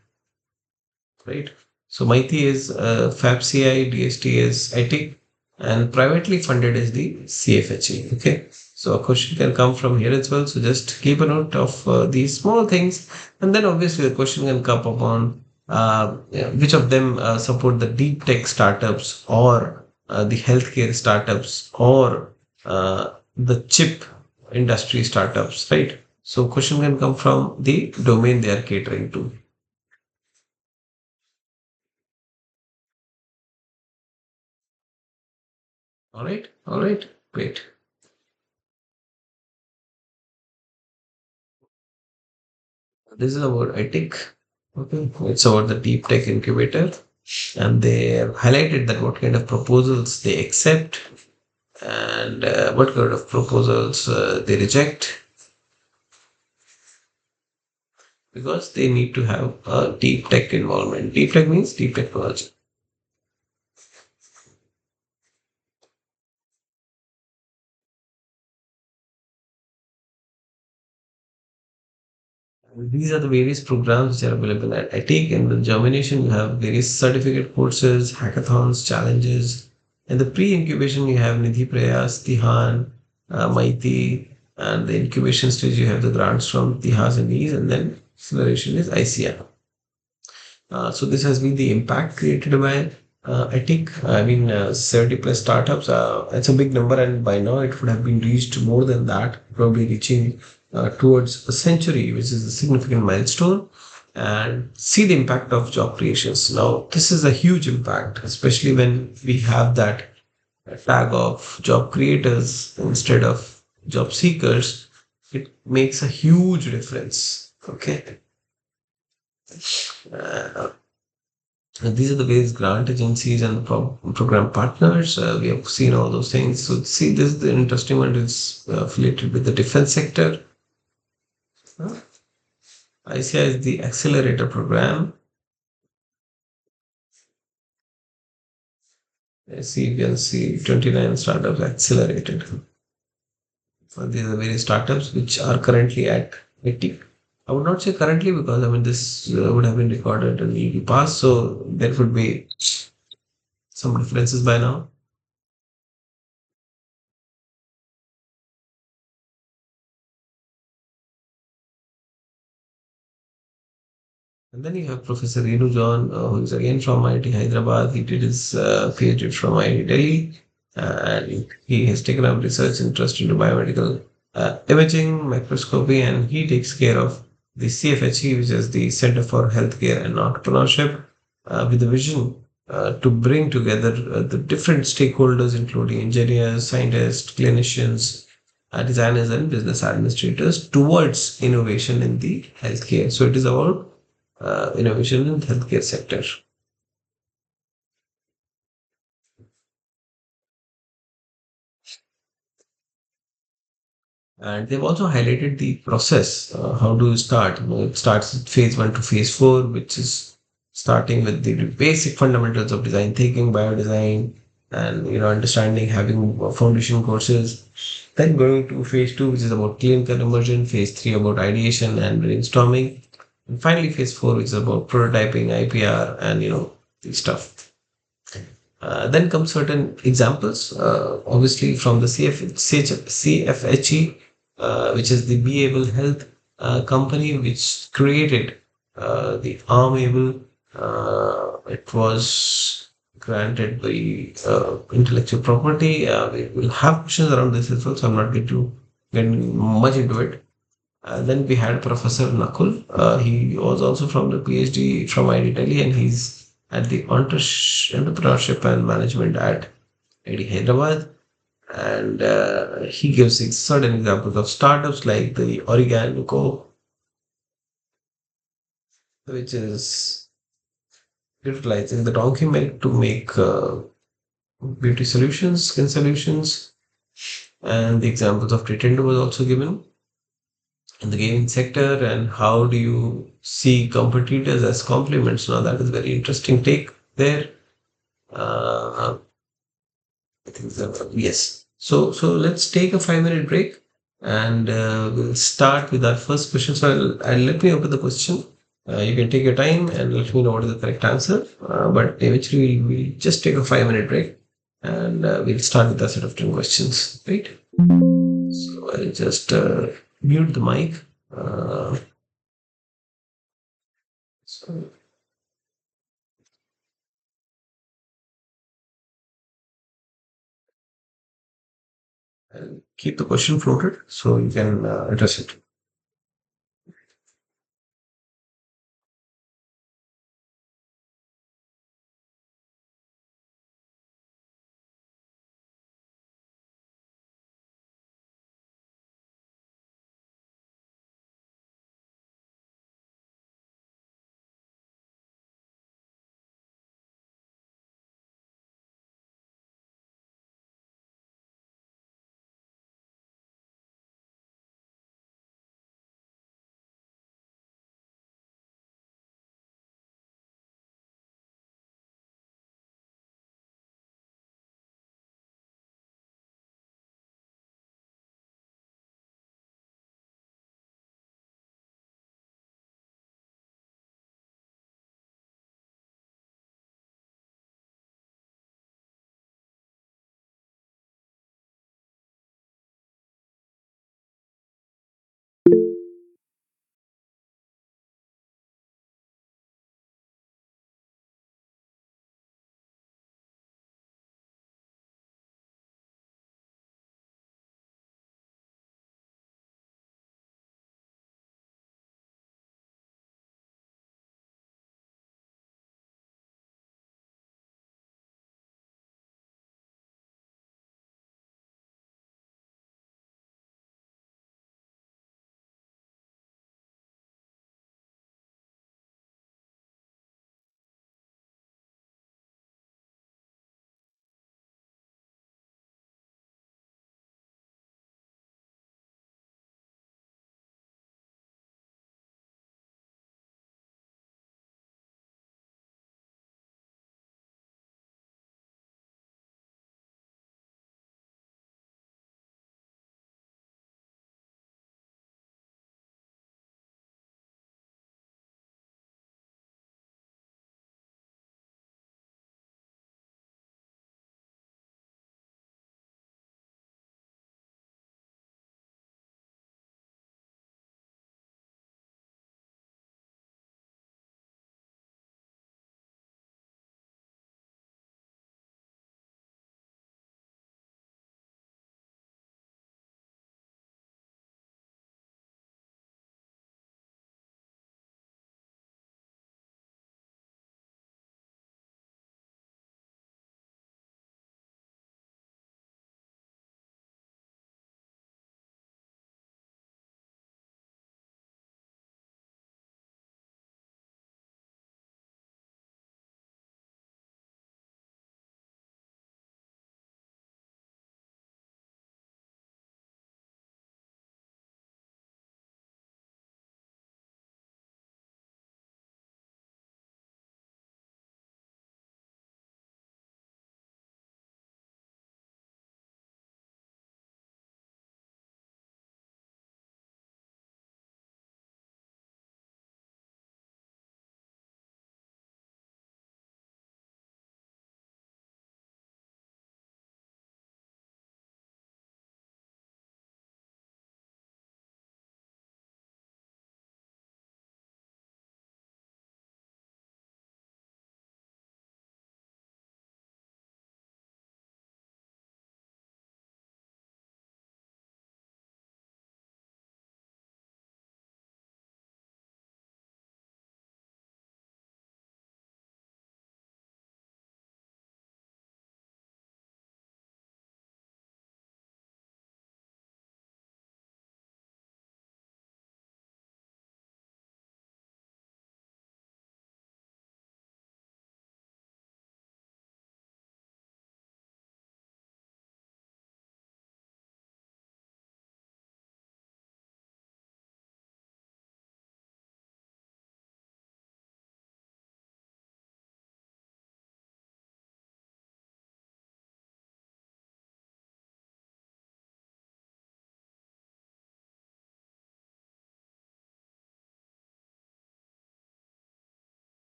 right? So MIT is FabCI, DST is IT, and privately funded is the CFHE. Okay, so a question can come from here as well. So just keep a note of these small things, and then obviously the question can come upon yeah, which of them support the deep tech startups or the healthcare startups or the chip industry startups, right? So question can come from the domain they are catering to. All right, great. This is about ethic. Okay, it's about the deep tech incubator, and they have highlighted that what kind of proposals they accept and what kind of proposals they reject because they need to have a deep tech involvement. Deep tech means deep technology. These are the various programs which are available at ITEC. And with germination, you have various certificate courses, hackathons, challenges. In the pre-incubation, you have Nidhi Prayas, Tihan, Maiti, and the incubation stage, you have the grants from Tihas and these, and then acceleration is ICR. So this has been the impact created by I think 70 plus startups. It's a big number, and by now it would have been reached more than that, probably reaching towards a century, which is a significant milestone. And see the impact of job creations. Now, this is a huge impact, especially when we have that tag of job creators instead of job seekers. It makes a huge difference. Okay. Uh, these are the various grant agencies and the program partners. We have seen all those things. So, see, this is the interesting one. It's affiliated with the defense sector. Uh, ICI is the accelerator program. See, you can see 29 startups accelerated. These are various startups which are currently at 80. I would not say currently because this would have been recorded in the past, so there could be some differences by now. And then you have Professor Renu John, who is again from IIT Hyderabad. He did his PhD from IIT Delhi, and he has taken up research interest into biomedical imaging, microscopy, and he takes care of the CFHE, which is the Center for Healthcare and Entrepreneurship, with the vision. to bring together the different stakeholders, including engineers, scientists, clinicians, designers, and business administrators, towards innovation in the healthcare. So it is about innovation in the healthcare sector. And they've also highlighted the process. How do you start? It starts with phase one to phase four, which is starting with the basic fundamentals of design thinking, biodesign, and understanding, having foundation courses. Then going to phase two, which is about clinical immersion. Phase three about ideation and brainstorming, and finally phase four, which is about prototyping, IPR, and the stuff. Then come certain examples, obviously from the CFHE, which is the Be Able Health company, which created the Arm Able. It was granted by intellectual property. We will have questions around this as well, so I'm not going to get much into it. Then we had Professor Nakul. He was also from the PhD from IIT Delhi, and he's at the Entrepreneurship and Management at IIT Hyderabad. And he gives certain examples of startups like the Origano, which is utilizing the donkey milk to make beauty solutions, skin solutions. And the examples of Pretender was also given in the gaming sector. And how do you see competitors as complements? Now that is very interesting take there. uh, I think so, yes. So let's take a 5 minute break, and we'll start with our first question. So I'll let me open the question. You can take your time and let me know what is the correct answer, but eventually we'll just take a 5 minute break, and we'll start with a set of 10 questions, right? So I'll just mute the mic. So I'll keep the question floated so you can address it.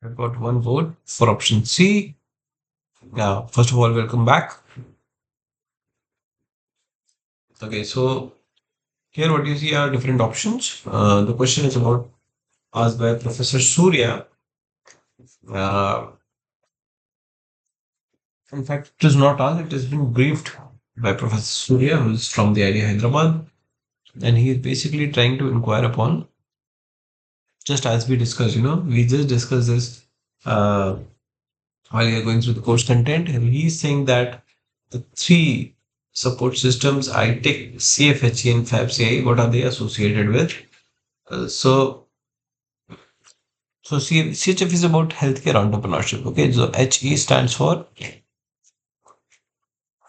I've got one vote for option C. First of all, welcome back. Okay, so here what you see are different options. The question is about asked by Professor Surya. Uh, in fact, it is not asked, it has been briefed by Professor Surya, who is from the IIT Hyderabad, and he is basically trying to inquire upon, just as we discussed, we just discussed this uh, while you're going through the course content, and he's saying that the three support systems, ITIC, CFHE, and FABCI, what are they associated with? So CHF is about healthcare entrepreneurship. Okay, so HE stands for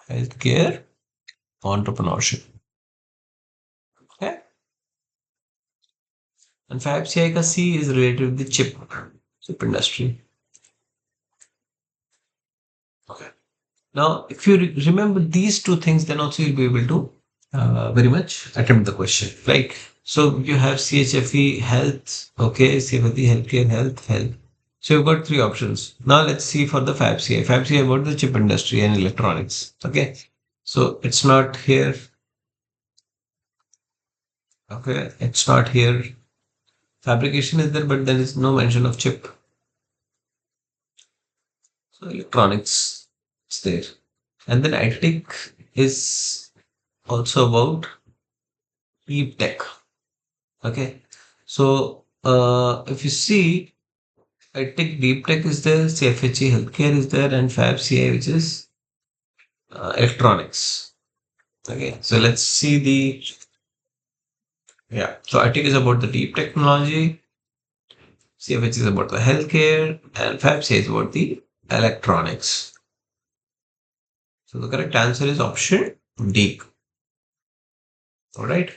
healthcare entrepreneurship. Okay, and FABCI ka C is related with the chip industry. Okay. Now, if you remember these two things, then also you'll be able to very much attempt the question. Right. So you have CHFE health. Okay, CFFE healthcare health. So you've got three options. Now let's see for the FABCI. FABCI about the chip industry and electronics. Okay. So it's not here. Okay, it's not here. Fabrication is there, but there is no mention of chip. So electronics is there. And then ITIC is also about deep tech. Okay. So if you see, ITIC deep tech is there, CFHE healthcare is there, and FABCI, which is electronics. Okay. So let's see the yeah. So ITIC is about the deep technology, CFHE is about the healthcare, and FABCI is about the electronics. So the correct answer is option D. All right.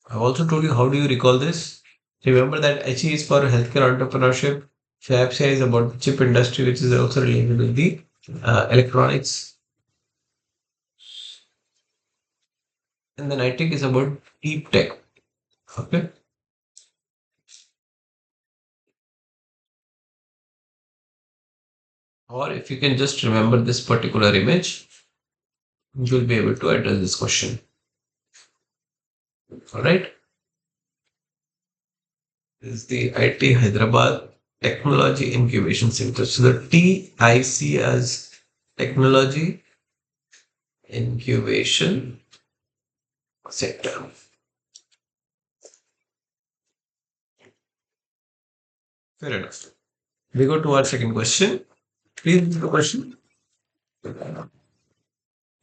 I've also told you how do you recall this. Remember that HE is for healthcare entrepreneurship. FABCI is about the chip industry, which is also related with the electronics. And then ITech is about deep tech. Okay. Or if you can just remember this particular image, you'll be able to address this question. All right. This is the IT Hyderabad Technology Incubation Center. So the TIC as Technology Incubation Center. Fair enough. We go to our second question. Please read the question.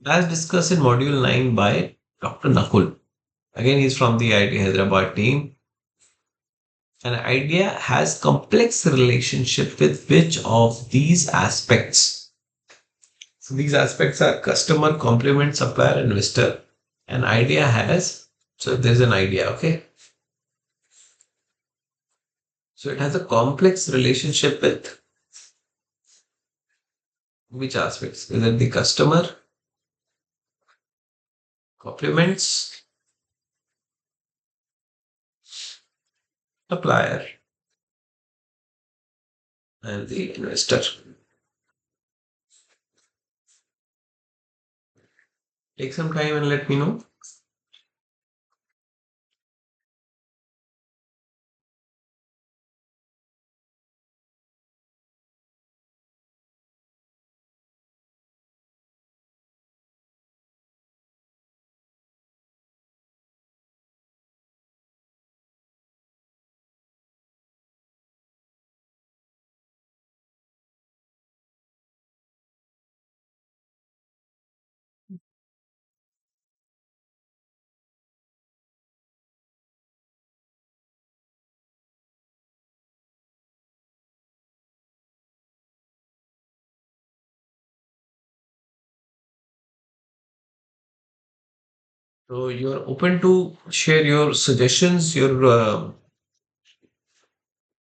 As discussed in Module 9 by Dr. Nakul. Again, he's from the IIT Hyderabad team. An idea has complex relationship with which of these aspects? So these aspects are customer, complement, supplier, investor. An idea has, so there's an idea, okay? So it has a complex relationship with which aspects? Is it the customer, complements, supplier, and the investor? Take some time and let me know. So you're open to share your suggestions, your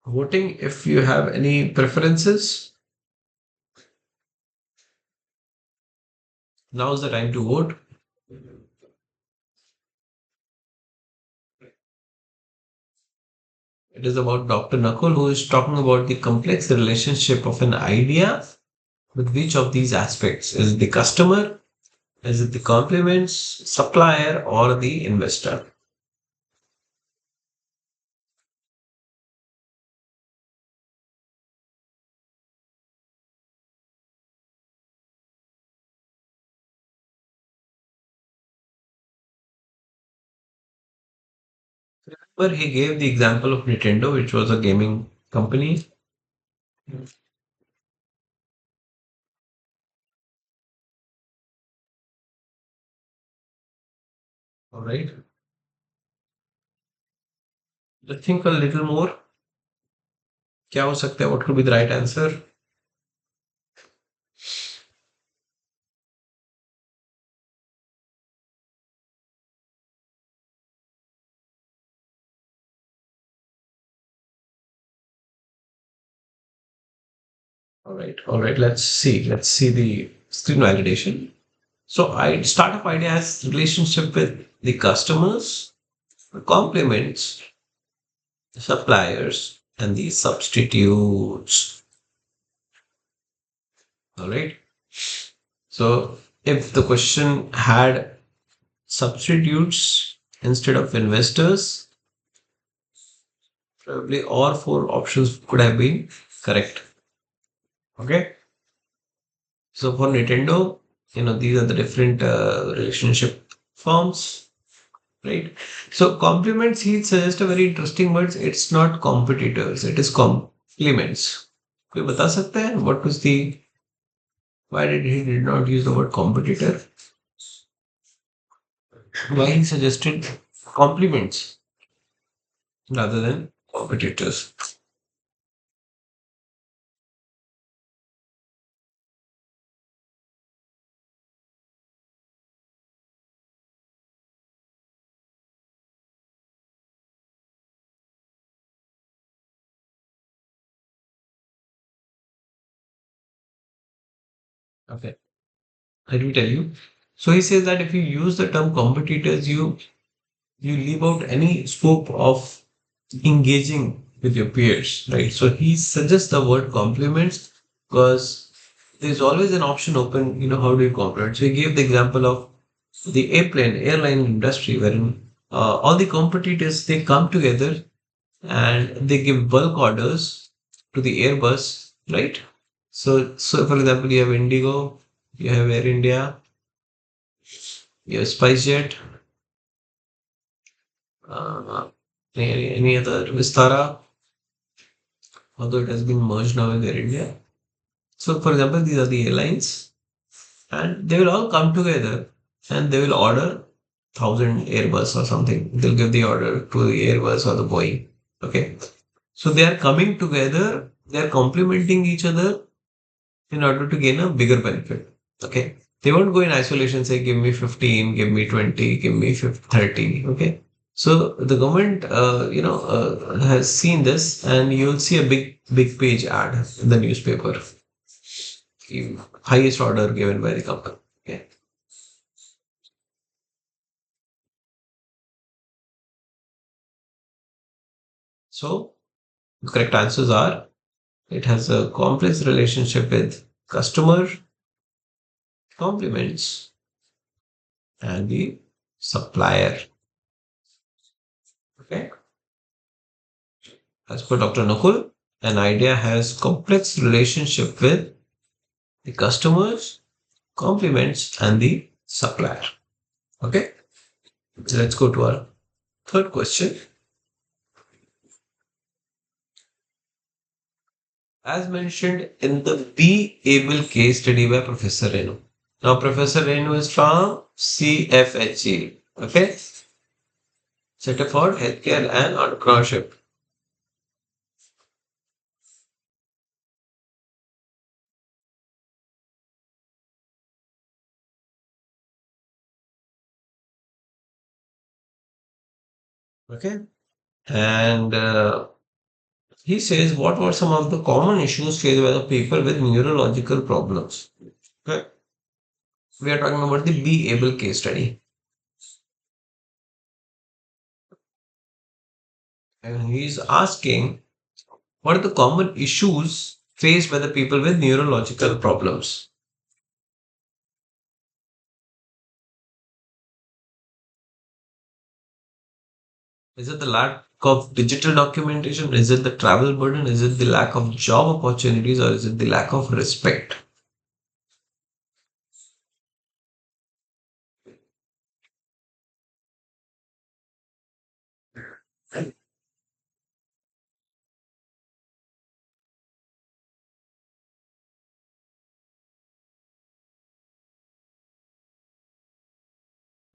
voting if you have any preferences. Now's the time to vote. It is about Dr. Nakul, who is talking about the complex relationship of an idea with which of these aspects. Is it the customer? Is it the compliments, supplier, or the investor? Where he gave the example of Nintendo, which was a gaming company. All right. Let's think a little more. क्या हो सकता है? What could be the right answer? All right. All right. Let's see. Let's see the screen validation. So I startup idea has relationship with the customers, the compliments, the suppliers, and the substitutes. All right. So if the question had substitutes instead of investors, probably all four options could have been correct. Okay. So for Nintendo, these are the different relationship forms, right? So compliments, he suggests a very interesting words. It's not competitors, it is compliments. कोई बता सकता है what was the why did he did not use the word competitor? Why he suggested compliments rather than competitors? Okay, let me tell you. So he says that if you use the term competitors, you leave out any scope of engaging with your peers, right? So he suggests the word compliments because there's always an option open, how do you compliment? So he gave the example of the airline industry, wherein all the competitors they come together and they give bulk orders to the Airbus, right? So for example, you have Indigo, you have Air India, you have SpiceJet, uh, any other Vistara, although it has been merged now with Air India. So, for example, these are the airlines, and they will all come together and they will order 1,000 Airbus or something. They'll give the order to the Airbus or the Boeing. Okay. So they are coming together, they are complementing each other in order to gain a bigger benefit. Okay. They won't go in isolation, say, give me 15, give me 20, give me 50, 30. Okay. So the government, has seen this, and you'll see a big page ad in the newspaper. Highest order given by the company. Okay. So the correct answers are it has a complex relationship with customer, compliments, and the supplier. Okay. As per Dr. Nakul, an idea has complex relationship with the customers, compliments, and the supplier. Okay. So let's go to our third question. As mentioned in the Be Able case study by Professor Renu. Now, Professor Renu is from CFHE, okay, Center for Healthcare and Entrepreneurship. Okay, and he says, what were some of the common issues faced by the people with neurological problems? Okay, we are talking about the Be Able case study. And he's asking, what are the common issues faced by the people with neurological problems? Is it the lack of digital documentation? Is it the travel burden? Is it the lack of job opportunities? Or is it the lack of respect?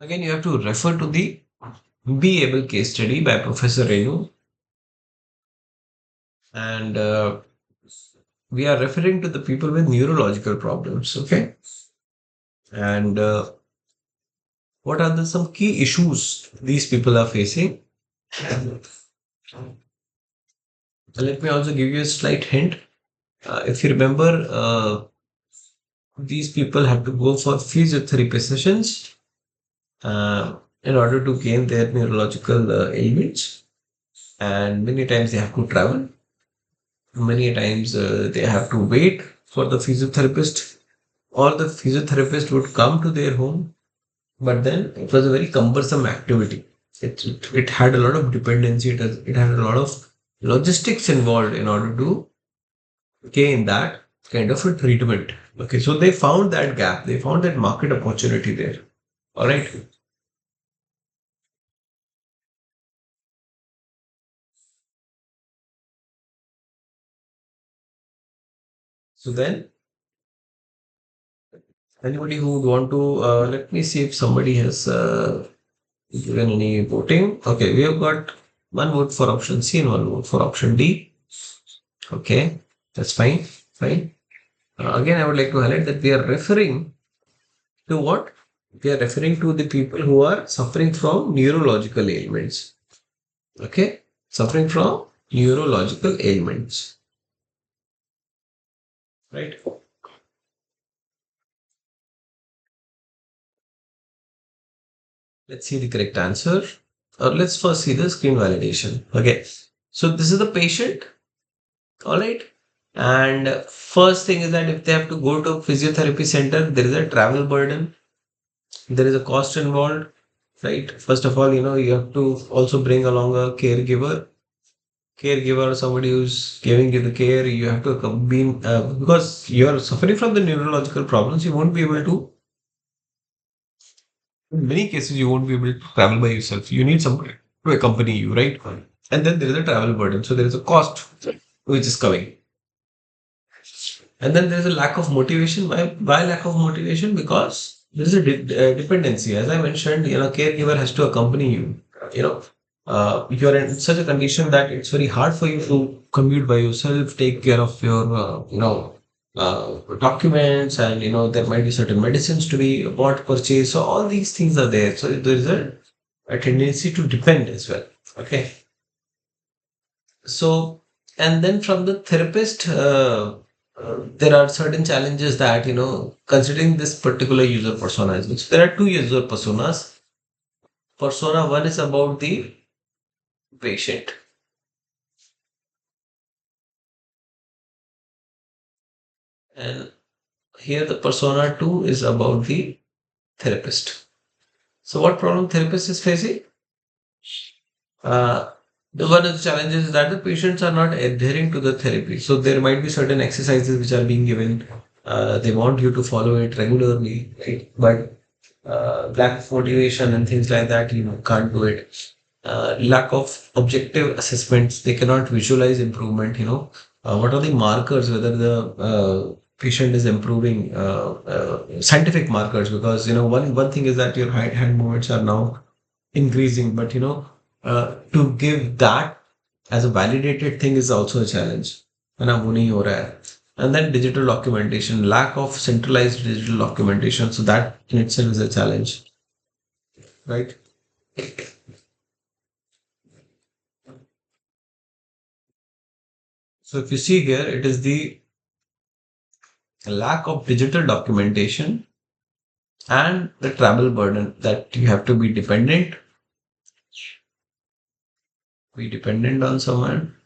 Again, you have to refer to the Be Able case study by Professor Renu. And we are referring to the people with neurological problems. Okay. And what are the some key issues these people are facing? And let me also give you a slight hint. If you remember, these people have to go for physiotherapy sessions in order to gain their neurological ailments. And many times they have to travel. Many times they have to wait for the physiotherapist, or the physiotherapist would come to their home. But then it was a very cumbersome activity. It had a lot of dependency. It had a lot of logistics involved in order to gain that kind of a treatment. Okay, so they found that gap. They found that market opportunity there. All right. So then, anybody who would want to, let me see if somebody has given any voting. Okay, we have got one vote for option C and one vote for option D. Okay, that's fine. Fine. Again, I would like to highlight that we are referring to what? We are referring to the people who are suffering from neurological ailments. Okay, suffering from neurological ailments. Right. Let's see the correct answer. Or let's first see the screen validation. Okay. So this is the patient. All right. And first thing is that if they have to go to a physiotherapy center, there is a travel burden, there is a cost involved, right? First of all, you have to also bring along a caregiver or somebody who's giving you the care. You have to be, because you're suffering from the neurological problems, you won't be able to, in many cases, you won't be able to travel by yourself. You need somebody to accompany you, right? And then there is a travel burden. So there is a cost which is coming. And then there's a lack of motivation. Why lack of motivation? Because there is a dependency. As I mentioned, caregiver has to accompany you. You know, you're in such a condition that it's very hard for you to commute by yourself, take care of your, documents, and there might be certain medicines to be bought, purchased. So all these things are there. So there is a tendency to depend as well. Okay. So, and then from the therapist, there are certain challenges that, considering this particular user persona is which there are two user personas. Persona one is about the patient, and here the persona two is about the therapist. So, what problem therapist is facing? Uh, the one of the challenges is that the patients are not adhering to the therapy. So there might be certain exercises which are being given. They want you to follow it regularly, right? But lack of motivation and things like that, can't do it. Lack of objective assessments, they cannot visualize improvement. What are the markers whether the patient is improving? Scientific markers, because one thing is that your hand movements are now increasing, but to give that as a validated thing is also a challenge. है ना, वो नहीं हो रहा है. And then digital documentation, lack of centralized digital documentation, so that in itself is a challenge, right? So if you see here, it is the lack of digital documentation and the travel burden, that you have to be dependent be dependent on someone,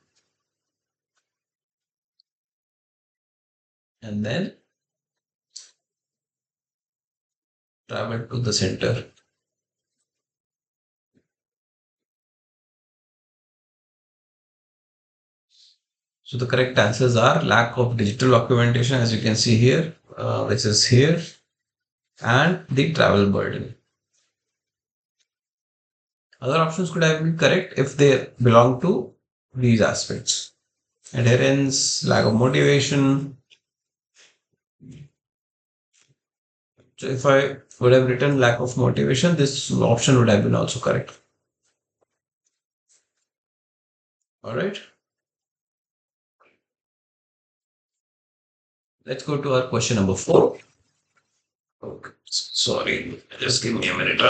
and then travel to the center. So the correct answers are lack of digital documentation, as you can see here, which is here, and the travel burden. Other options could have been correct if they belong to these aspects. Adherence, lack of motivation. So if I would have written lack of motivation, this option would have been also correct. All right. Let's go to our question number four. Okay. Sorry, just give me a minute.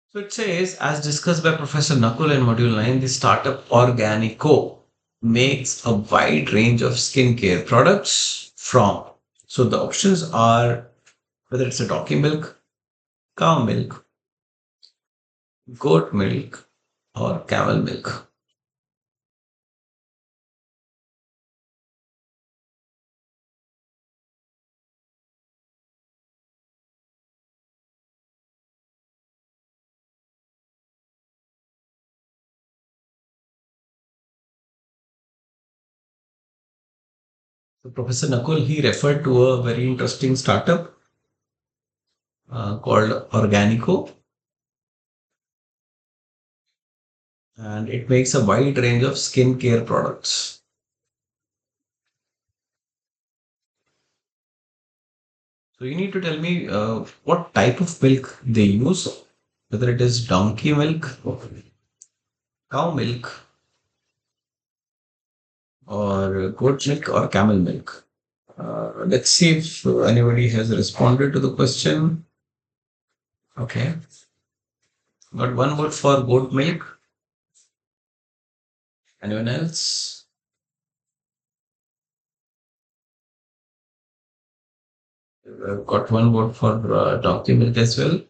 So it says, as discussed by Professor Nakul in Module 9, the startup Organico makes a wide range of skincare products from. So the options are whether it's a donkey milk, cow milk, goat milk, or camel milk. So Professor Nakul, he referred to a very interesting startup called Organico, and it makes a wide range of skincare products. So you need to tell me what type of milk they use, whether it is donkey milk, cow milk, or goat milk, or camel milk. Let's see if anybody has responded to the question. Okay, got one vote for goat milk. Anyone else? Got one vote for donkey milk as well.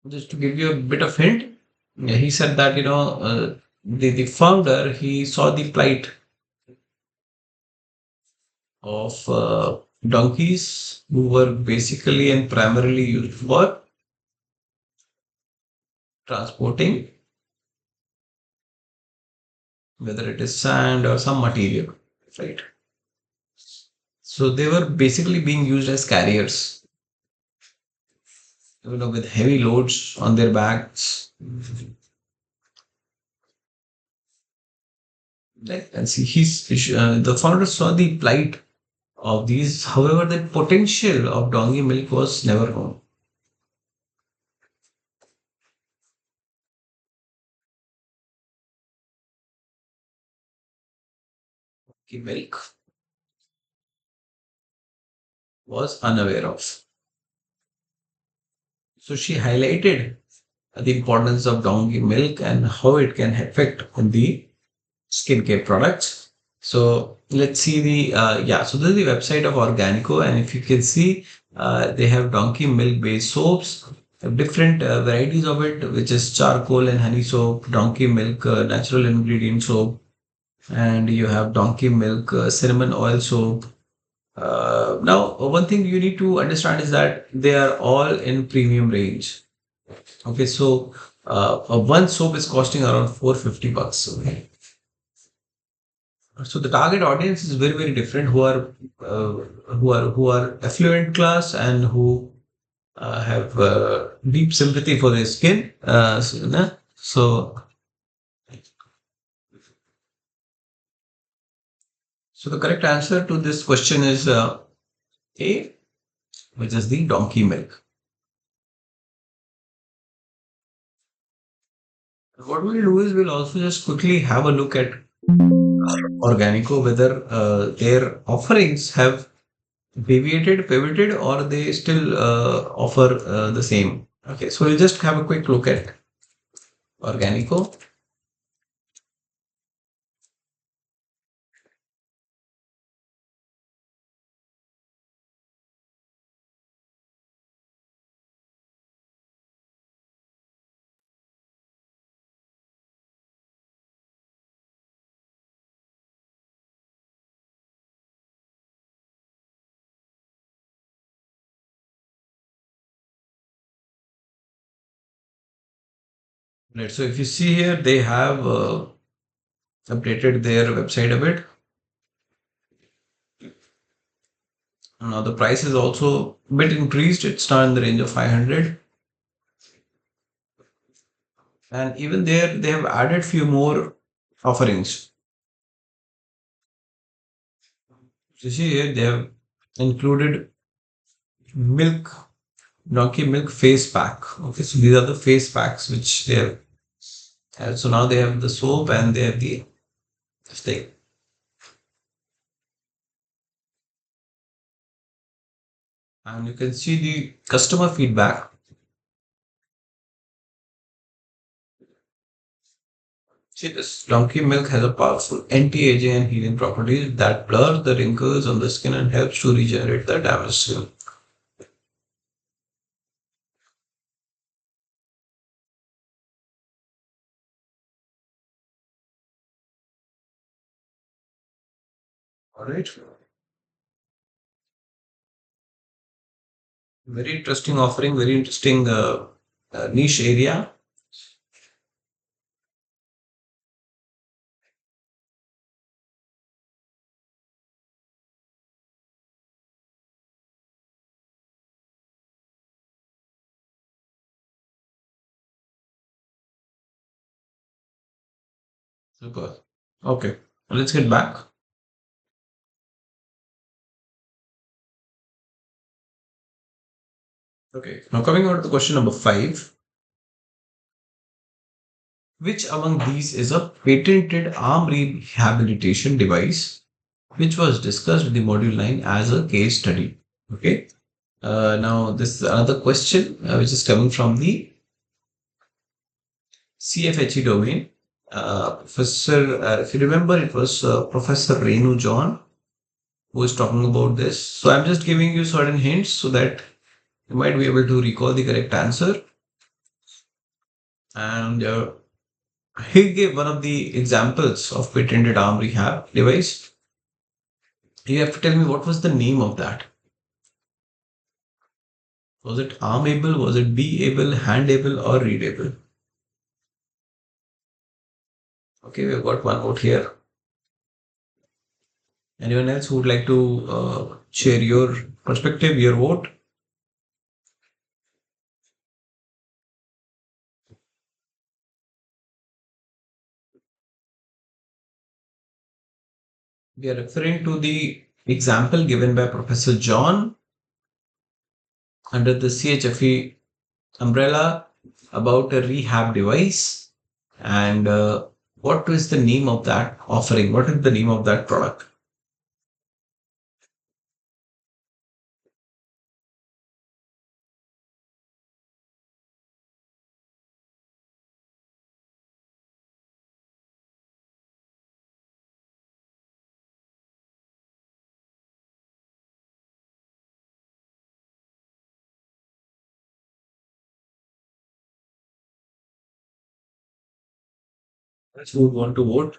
Just to give you a bit of hint, yeah, he said that the founder, he saw the plight of donkeys who were basically and primarily used for transporting, whether it is sand or some material, right? So they were basically being used as carriers, with heavy loads on their backs. Like, and see, the founder saw the plight of these. However, the potential of donkey milk was never known. Donkey milk was unaware of. So she highlighted the importance of donkey milk and how it can affect the skincare products. So let's see so this is the website of Organico, and if you can see, they have donkey milk based soaps, different varieties of it, which is charcoal and honey soap, donkey milk natural ingredient soap, and you have donkey milk cinnamon oil soap. Now, one thing you need to understand is that they are all in premium range. Okay, so one soap is costing around 450 bucks. Okay, so the target audience is very very different. Uh, who are affluent class and who have deep sympathy for their skin. So the correct answer to this question is A, which is the donkey milk. What we'll do is we'll also just quickly have a look at Organico, whether their offerings have deviated, pivoted, or they still offer the same. Okay, so we'll just have a quick look at Organico. Right, so if you see here, they have updated their website a bit. Now the price is also a bit increased. It's now in the range of 500. And even there, they have added few more offerings. You see here, they have included milk, donkey milk face pack. Okay, so these are the face packs which they have. So now they have the soap and they have the steak. And you can see the customer feedback. See, this donkey milk has a powerful anti-aging and healing properties that blur the wrinkles on the skin and helps to regenerate the damaged skin. All right. Very interesting offering, very interesting niche area. Super. Okay, let's get back. Okay, now coming on to the question number five. Which among these is a patented arm rehabilitation device which was discussed in the module 9 as a case study? Okay, now this is another question which is coming from the CFHE domain. Professor, if you remember, it was Professor Renu John who is talking about this. So I'm just giving you certain hints so that you might be able to recall the correct answer. And he gave one of the examples of patented arm rehab device. You have to tell me what was the name of that. Was it arm able? Was it be able, hand able, or readable? Okay, we've got one vote here. Anyone else who would like to share your perspective, your vote? We are referring to the example given by Professor John under the CHFE umbrella about a rehab device. And what is the name of that offering? What is the name of that product? Who would want to vote?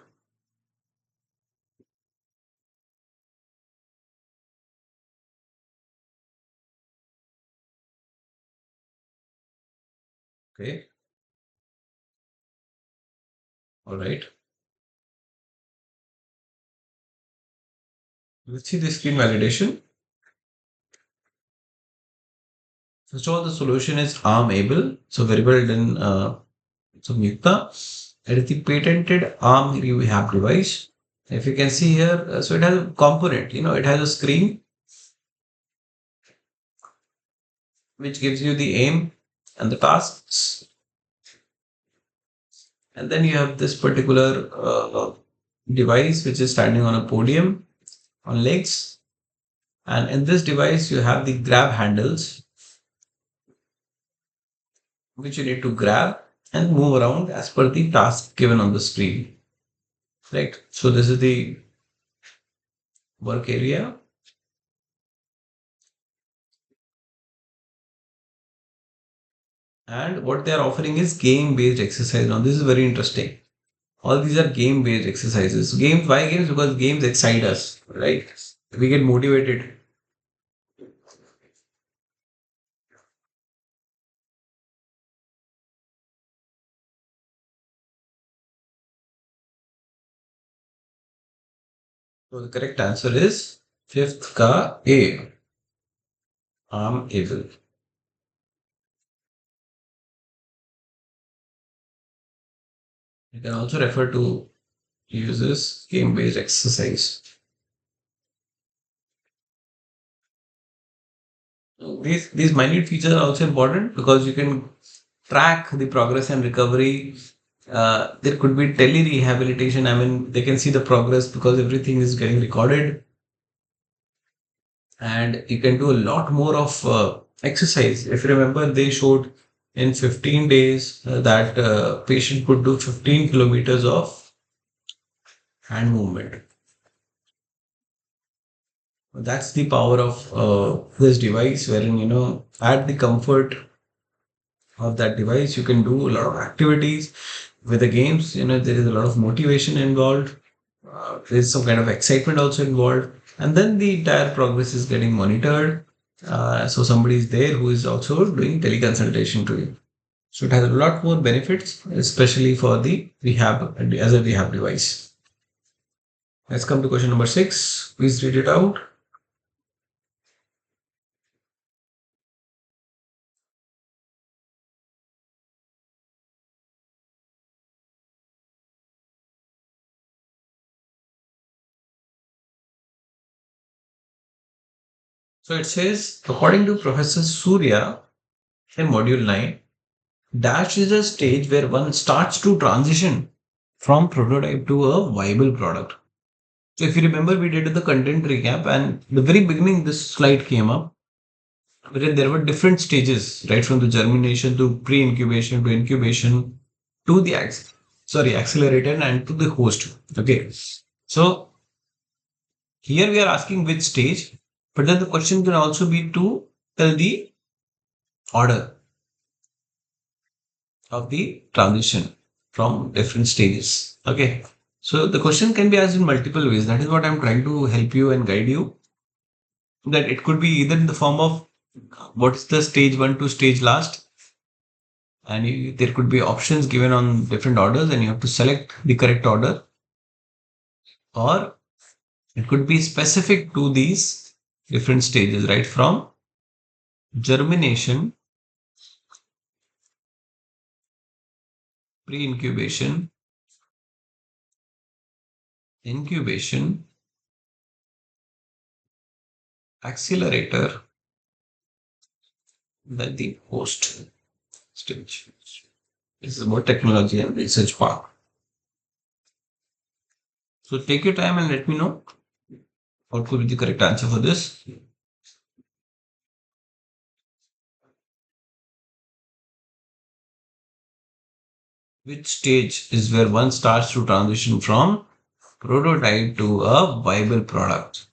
Okay, all right. Let's see the screen validation. First of all, the solution is arm able. So very well done. So Mukta, it is the patented arm rehab device. If you can see here, so it has a component. It has a screen which gives you the aim and the tasks. And then you have this particular device which is standing on a podium on legs. And in this device, you have the grab handles which you need to grab and move around as per the task given on the screen. Right. So this is the work area. And what they are offering is game based exercise. Now, this is very interesting. All these are game based exercises. Games, why games? Because games excite us, right? We get motivated. So the correct answer is fifth ka A. I'm able. You can also refer to use this game based exercise. These minute features are also important because you can track the progress and recovery. There could be tele rehabilitation. I mean, they can see the progress because everything is getting recorded, and you can do a lot more of exercise. If you remember, they showed in 15 days that patient could do 15 kilometers of hand movement. That's the power of this device, wherein at the comfort of that device, you can do a lot of activities with the games. There is a lot of motivation involved. There's some kind of excitement also involved, and then the entire progress is getting monitored. So somebody is there who is also doing teleconsultation to you. So it has a lot more benefits, especially for the rehab as a rehab device. Let's come to question number six. Please read it out. So it says, according to Professor Surya in Module 9, Dash is a stage where one starts to transition from prototype to a viable product. So if you remember, we did the content recap, and the very beginning, this slide came up wherein there were different stages, right from the germination to pre-incubation to incubation to the accelerator and to the host. Okay, so here we are asking which stage, but then the question can also be to tell the order of the transition from different stages. Okay, so the question can be asked in multiple ways. That is what I'm trying to help you and guide you. That it could be either in the form of what's the stage one to stage last, and there could be options given on different orders, and you have to select the correct order, or it could be specific to these different stages, right from germination, pre-incubation, incubation, accelerator, then the host stage. This is about technology and research part. So take your time and let me know what could be the correct answer for this. Which stage is where one starts to transition from prototype to a viable product?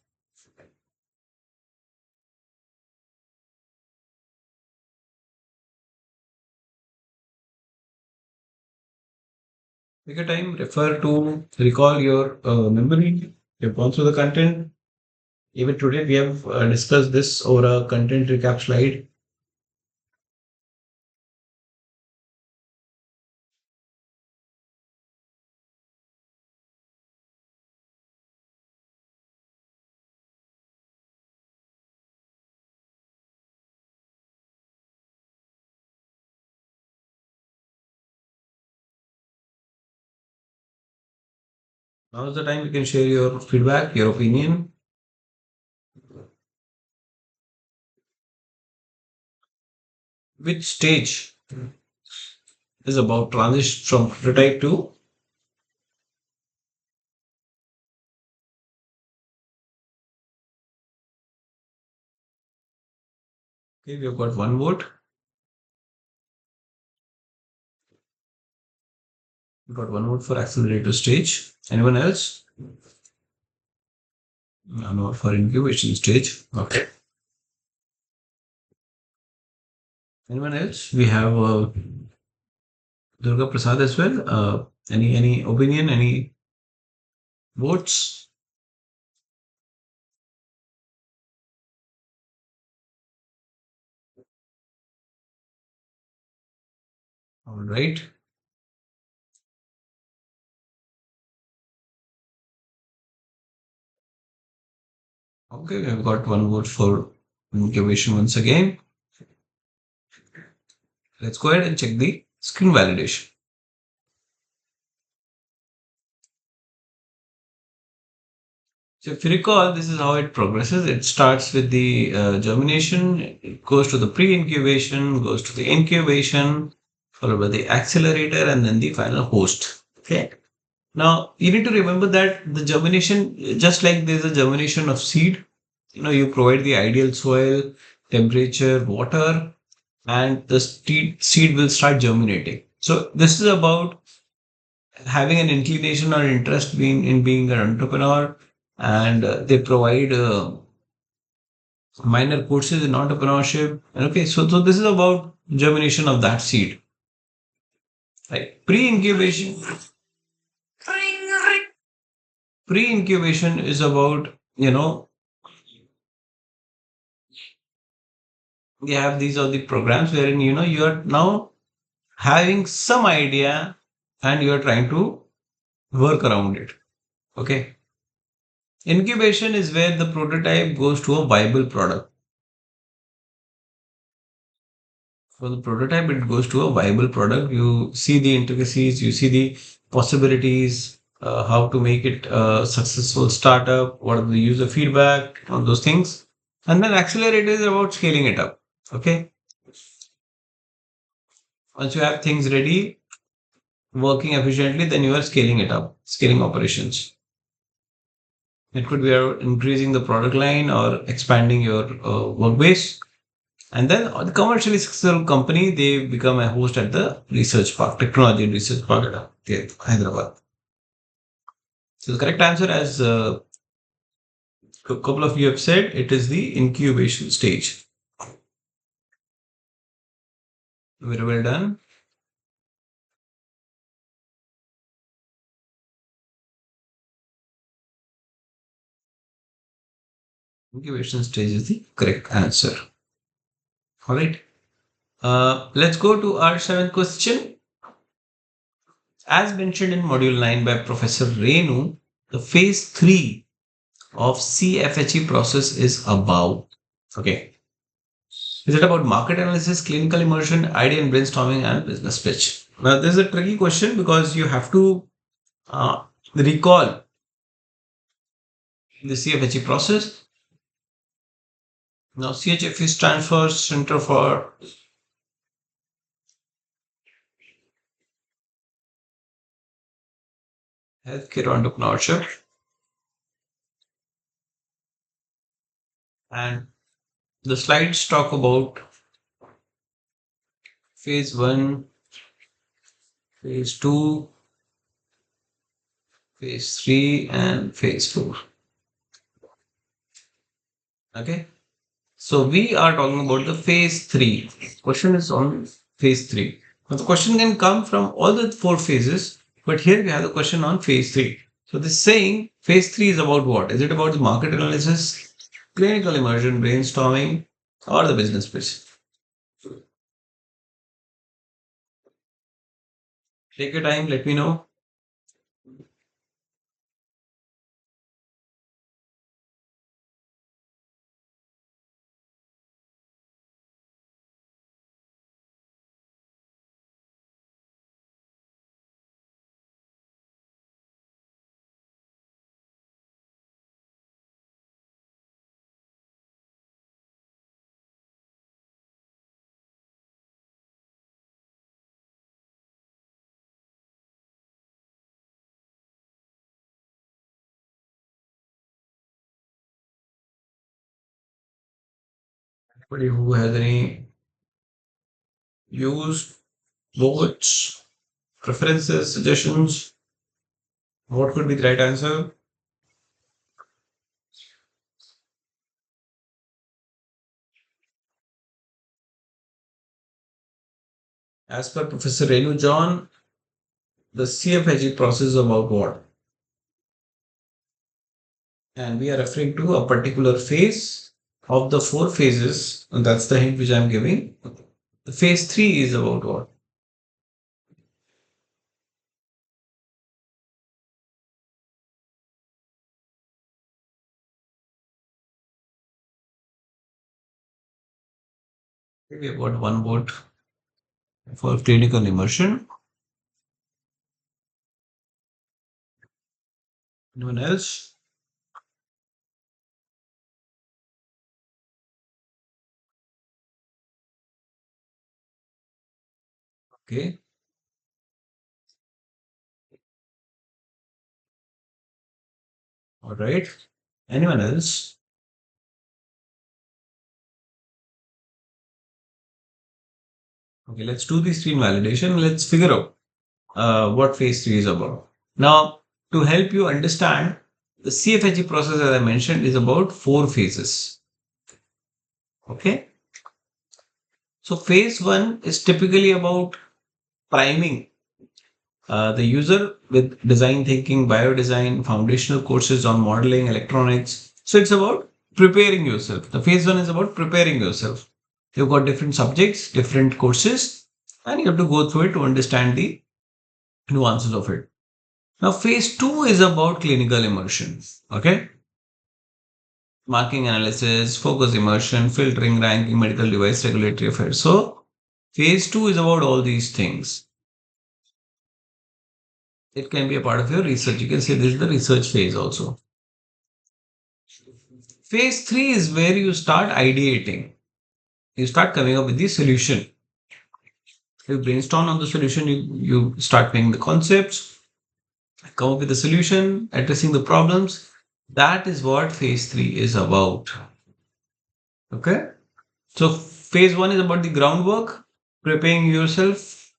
Take your time, refer to recall your memory. You've gone through the content. Even today, we have discussed this over a content recap slide. Now is the time you can share your feedback, your opinion. Which stage This is about transition from prototype to. Okay, we've got one vote. We've got one vote for accelerator stage. Anyone else? One vote for incubation stage. Okay. Anyone else? We have Durga Prasad as well. Any opinion? Any votes? All right. Okay, we've got one vote for incubation once again. Let's go ahead and check the screen validation. So if you recall, this is how it progresses. It starts with the germination, it goes to the pre-incubation, goes to the incubation, followed by the accelerator, and then the final host. Okay. Now you need to remember that the germination, just like there's a germination of seed, you provide the ideal soil, temperature, water, and the seed will start germinating. So this is about having an inclination or interest in being an entrepreneur, and they provide minor courses in entrepreneurship. And okay, so this is about germination of that seed. Right. Pre-incubation is about, we have these are the programs wherein you are now having some idea and you are trying to work around it. Okay. Incubation is where the prototype goes to a viable product. For the prototype, it goes to a viable product. You see the intricacies, you see the possibilities, how to make it a successful startup, what are the user feedback, all those things. And then accelerator is about scaling it up. Okay. Once you have things ready, working efficiently, then you are scaling it up, scaling operations. It could be increasing the product line or expanding your work base. And then the commercially successful company, they become a host at the research park, technology and research park at Hyderabad. So the correct answer, as a couple of you have said, it is the incubation stage. Very well done. Incubation stage is the correct answer. All right. Let's go to our seventh question. As mentioned in Module 9 by Professor Renu, the phase 3 of CFHE process is about. Okay. Is it about market analysis, clinical immersion, idea and brainstorming, and business pitch? Now, this is a tricky question because you have to recall the CFHE process. Now, CHFE stands for Center for Healthcare Entrepreneurship, and the slides talk about phase 1, phase 2, phase 3, and phase 4. Okay. So we are talking about the phase 3. Question is on phase 3. Now the question can come from all the four phases, but here we have the question on phase 3. So this saying phase 3 is about what? Is it about the market analysis, clinical immersion, brainstorming, or the business pitch? Take your time, let me know. Anybody who has any views, votes, preferences, suggestions? What could be the right answer? As per Professor Renu John, the CFHE process is about what? And we are referring to a particular phase of the four phases, and that's the hint which I'm giving. The phase three is about what? We have got one vote for clinical immersion. Anyone else? Okay, all right. Anyone else? Okay, let's do the screen validation. Let's figure out what phase three is about. Now, to help you understand, the CFHE process, as I mentioned, is about four phases. Okay, so phase one is typically about priming the user with design thinking, biodesign, foundational courses on modeling, electronics. So it's about preparing yourself. The phase one is about preparing yourself. You've got different subjects, different courses, and you have to go through it to understand the nuances of it. Now, phase two is about clinical immersion. Okay. Marking analysis, focus immersion, filtering, ranking, medical device, regulatory affairs. So, phase two is about all these things. It can be a part of your research. You can say this is the research phase also. Phase three is where you start ideating. You start coming up with the solution. You brainstorm on the solution, you start making the concepts, come up with the solution, addressing the problems. That is what phase three is about. Okay. So phase one is about the groundwork, preparing yourself,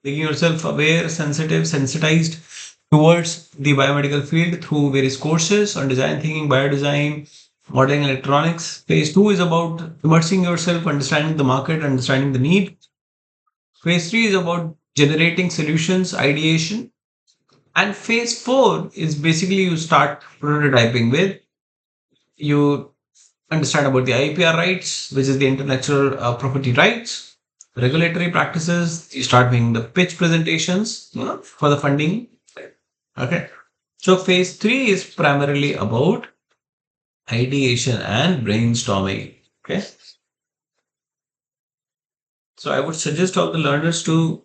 making yourself aware, sensitive, sensitized towards the biomedical field through various courses on design thinking, biodesign, modeling electronics. Phase two is about immersing yourself, understanding the market, understanding the need. Phase three is about generating solutions, ideation. And phase four is basically you start prototyping with, you understand about the IPR rights, which is the intellectual property rights, regulatory practices. You start making the pitch presentations, for the funding. Okay. So phase three is primarily about ideation and brainstorming. Okay. So I would suggest all the learners to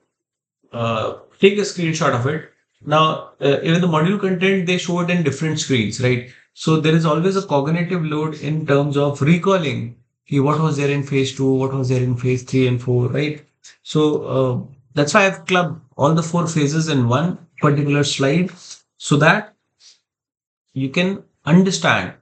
take a screenshot of it. Now, even the module content, they show it in different screens, right? So there is always a cognitive load in terms of recalling what was there in phase two, what was there in phase three and four, right? So that's why I've clubbed all the four phases in one particular slide so that you can understand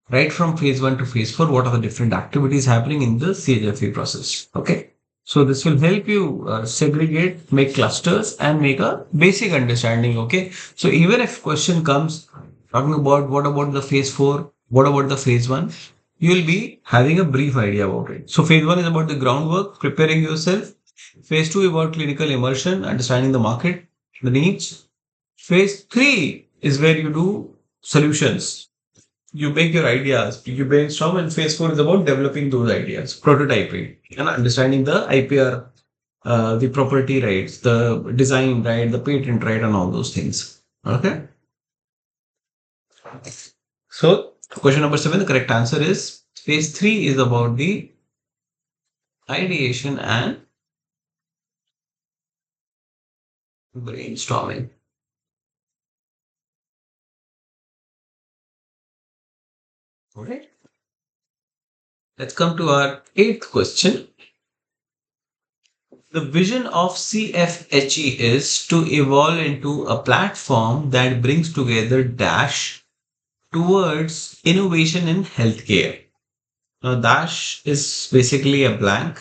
right from phase one to phase four what are the different activities happening in the CHFE process. Okay. So this will help you segregate, make clusters, and make a basic understanding. Okay. So even if question comes talking about what about the phase four, what about the phase one, you will be having a brief idea about it. So phase one is about the groundwork, preparing yourself. Phase two is about clinical immersion, understanding the market, the needs. Phase three is where you do solutions, you make your ideas, you brainstorm, and phase four is about developing those ideas, prototyping, and understanding the IPR, the property rights, the design right, the patent right, and all those things. Okay. So, question number seven, the correct answer is phase three is about the ideation and brainstorming. All right. Let's come to our eighth question. The vision of CFHE is to evolve into a platform that brings together dash towards innovation in healthcare. Now, dash is basically a blank.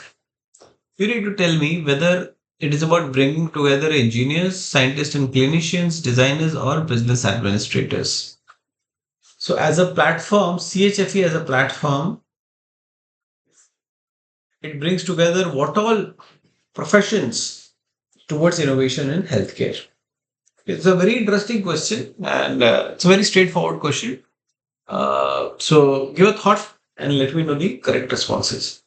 You need to tell me whether it is about bringing together engineers, scientists, and clinicians, designers, or business administrators. So, as a platform, CHFE as a platform, it brings together what all professions towards innovation in healthcare. It's a very interesting question and it's a very straightforward question. So, give a thought and let me know the correct responses.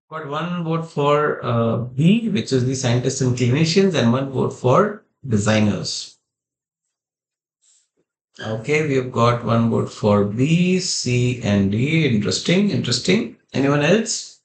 Got one vote for B, which is the scientists and clinicians, and one vote for designers. Okay, we've got one vote for B, C, and D. Interesting, interesting. Anyone else?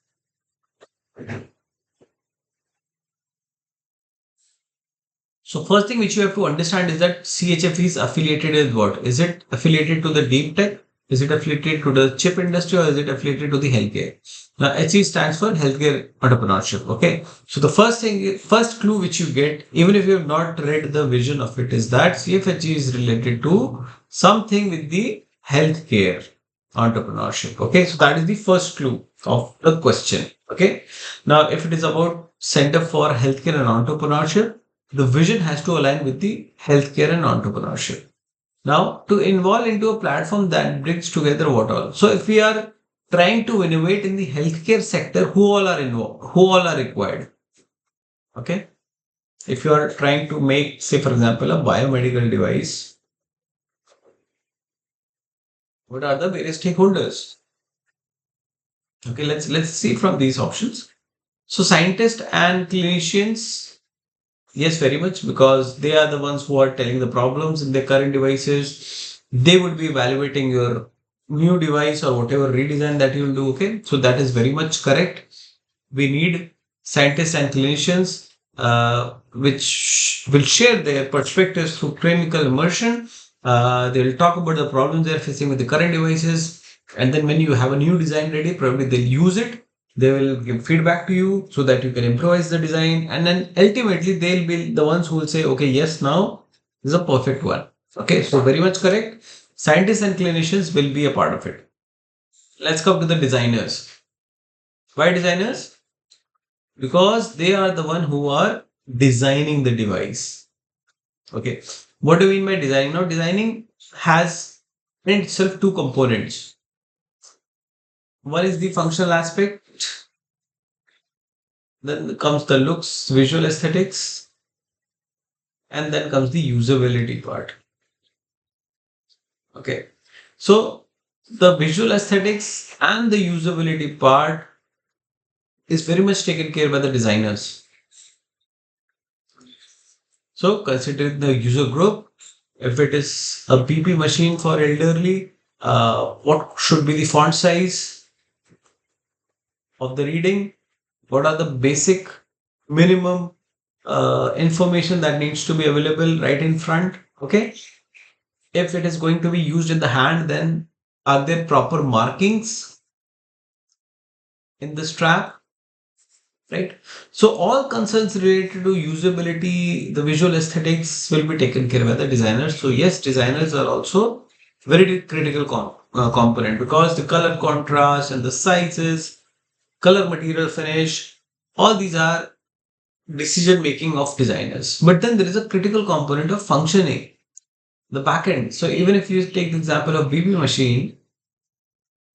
So first thing which you have to understand is that CHF is affiliated with what? Is it affiliated to the deep tech? Is it affiliated to the chip industry or is it affiliated to the healthcare? Now HE stands for healthcare entrepreneurship. Okay. So the first thing, first clue which you get, even if you have not read the vision of it, is that CFHE is related to something with the healthcare entrepreneurship. Okay. So that is the first clue of the question. Okay. Now if it is about Center for Healthcare and Entrepreneurship, the vision has to align with the healthcare and entrepreneurship. Now, to involve into a platform that brings together what all. So, if we are trying to innovate in the healthcare sector, who all are involved? Who all are required? Okay. If you are trying to make, say, for example, a biomedical device, what are the various stakeholders? Okay, let's see from these options. So, scientists and clinicians. Yes, very much, because they are the ones who are telling the problems in their current devices. They would be evaluating your new device or whatever redesign that you will do. Okay, so that is very much correct. We need scientists and clinicians which will share their perspectives through clinical immersion. They will talk about the problems they are facing with the current devices. And then when you have a new design ready, probably they'll use it. They will give feedback to you so that you can improvise the design. And then ultimately, they'll be the ones who will say, okay, yes, now this is a perfect one. Okay, so very much correct. Scientists and clinicians will be a part of it. Let's come to the designers. Why designers? Because they are the one who are designing the device. Okay, what do you mean by designing? Now, designing has in itself two components. One is the functional aspect, then comes the looks, visual aesthetics, and then comes the usability part. Okay, so the visual aesthetics and the usability part is very much taken care by the designers. So considering the user group, if it is a PP machine for elderly, what should be the font size of the reading? What are the basic minimum information that needs to be available right in front? Okay. If it is going to be used in the hand, then are there proper markings in the strap? Right. So all concerns related to usability, the visual aesthetics will be taken care by the designers. So yes, designers are also very critical component because the color contrast and the sizes, color material finish, all these are decision making of designers. But then there is a critical component of functioning, the backend. So even if you take the example of BB machine,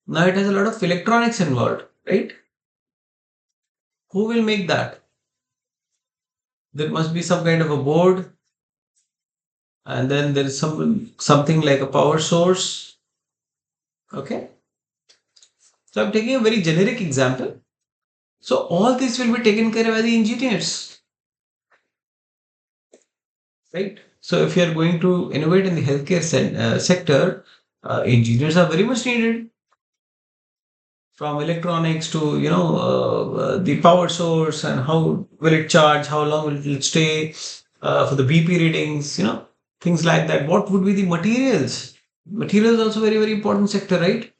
now it has a lot of electronics involved, right? Who will make that? There must be some kind of a board, and then there is something like a power source. Okay. So I'm taking a very generic example. So all this will be taken care of by the engineers, right? So if you are going to innovate in the healthcare sector, engineers are very much needed. From electronics to the power source and how will it charge, how long will it stay, for the BP readings, things like that. What would be the materials? Materials also very, very important sector, right?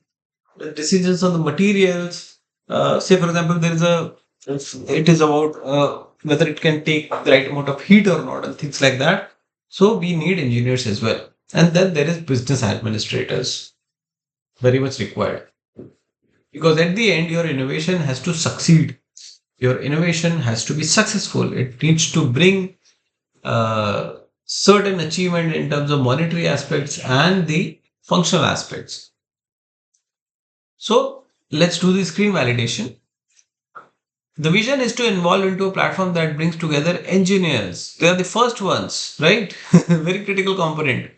The decisions on the materials. Say, for example, it is about whether it can take the right amount of heat or not, and things like that. So we need engineers as well. And then there is business administrators, very much required. Because at the end, your innovation has to succeed. Your innovation has to be successful. It needs to bring certain achievement in terms of monetary aspects and the functional aspects. So let's do the screen validation. The vision is to involve into a platform that brings together engineers. They are the first ones, right? Very critical component.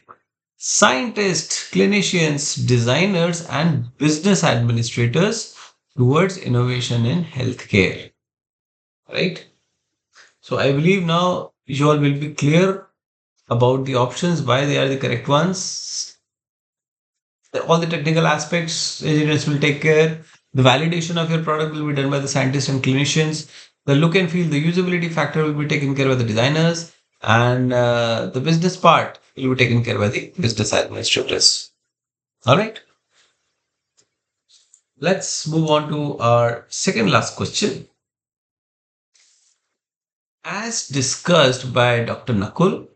Scientists, clinicians, designers, and business administrators towards innovation in healthcare, right? So I believe now you all will be clear about the options, why they are the correct ones. All the technical aspects, engineers will take care. The validation of your product will be done by the scientists and clinicians. The look and feel, the usability factor will be taken care by the designers, and the business part will be taken care by the business administrators. All right, let's move on to our second last question. As discussed by Dr. Nakul,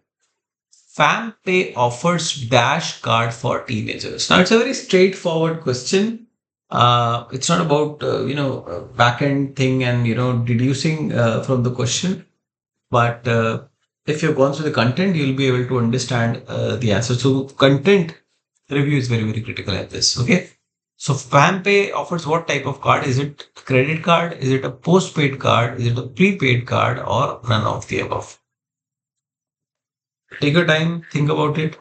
FamPay offers Dash card for teenagers. Now, it's a very straightforward question. It's not about back end thing and deducing from the question, but if you've gone through the content, you'll be able to understand the answer. So, content review is very very critical at this. Okay, so FamPay offers what type of card? Is it a credit card? Is it a postpaid card? Is it a prepaid card, or none of the above? Take your time, think about it.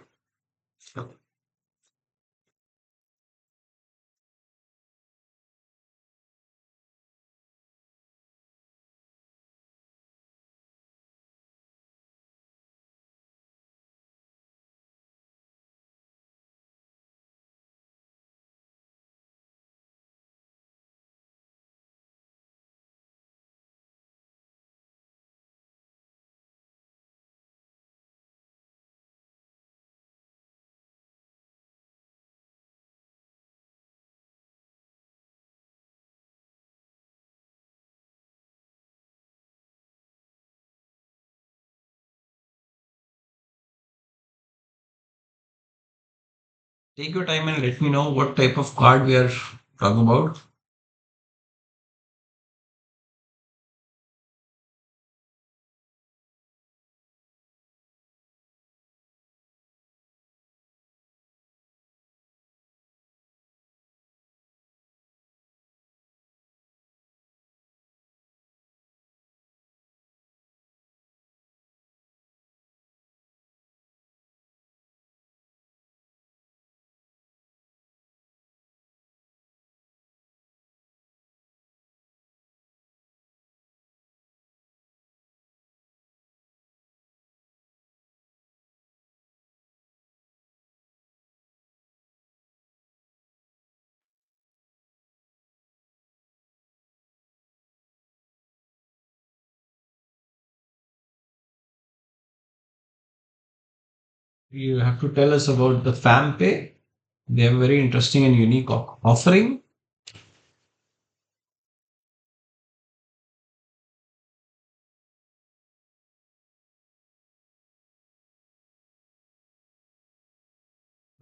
Take your time and let me know what type of card we are talking about. You have to tell us about the FamPay. They have a very interesting and unique offering.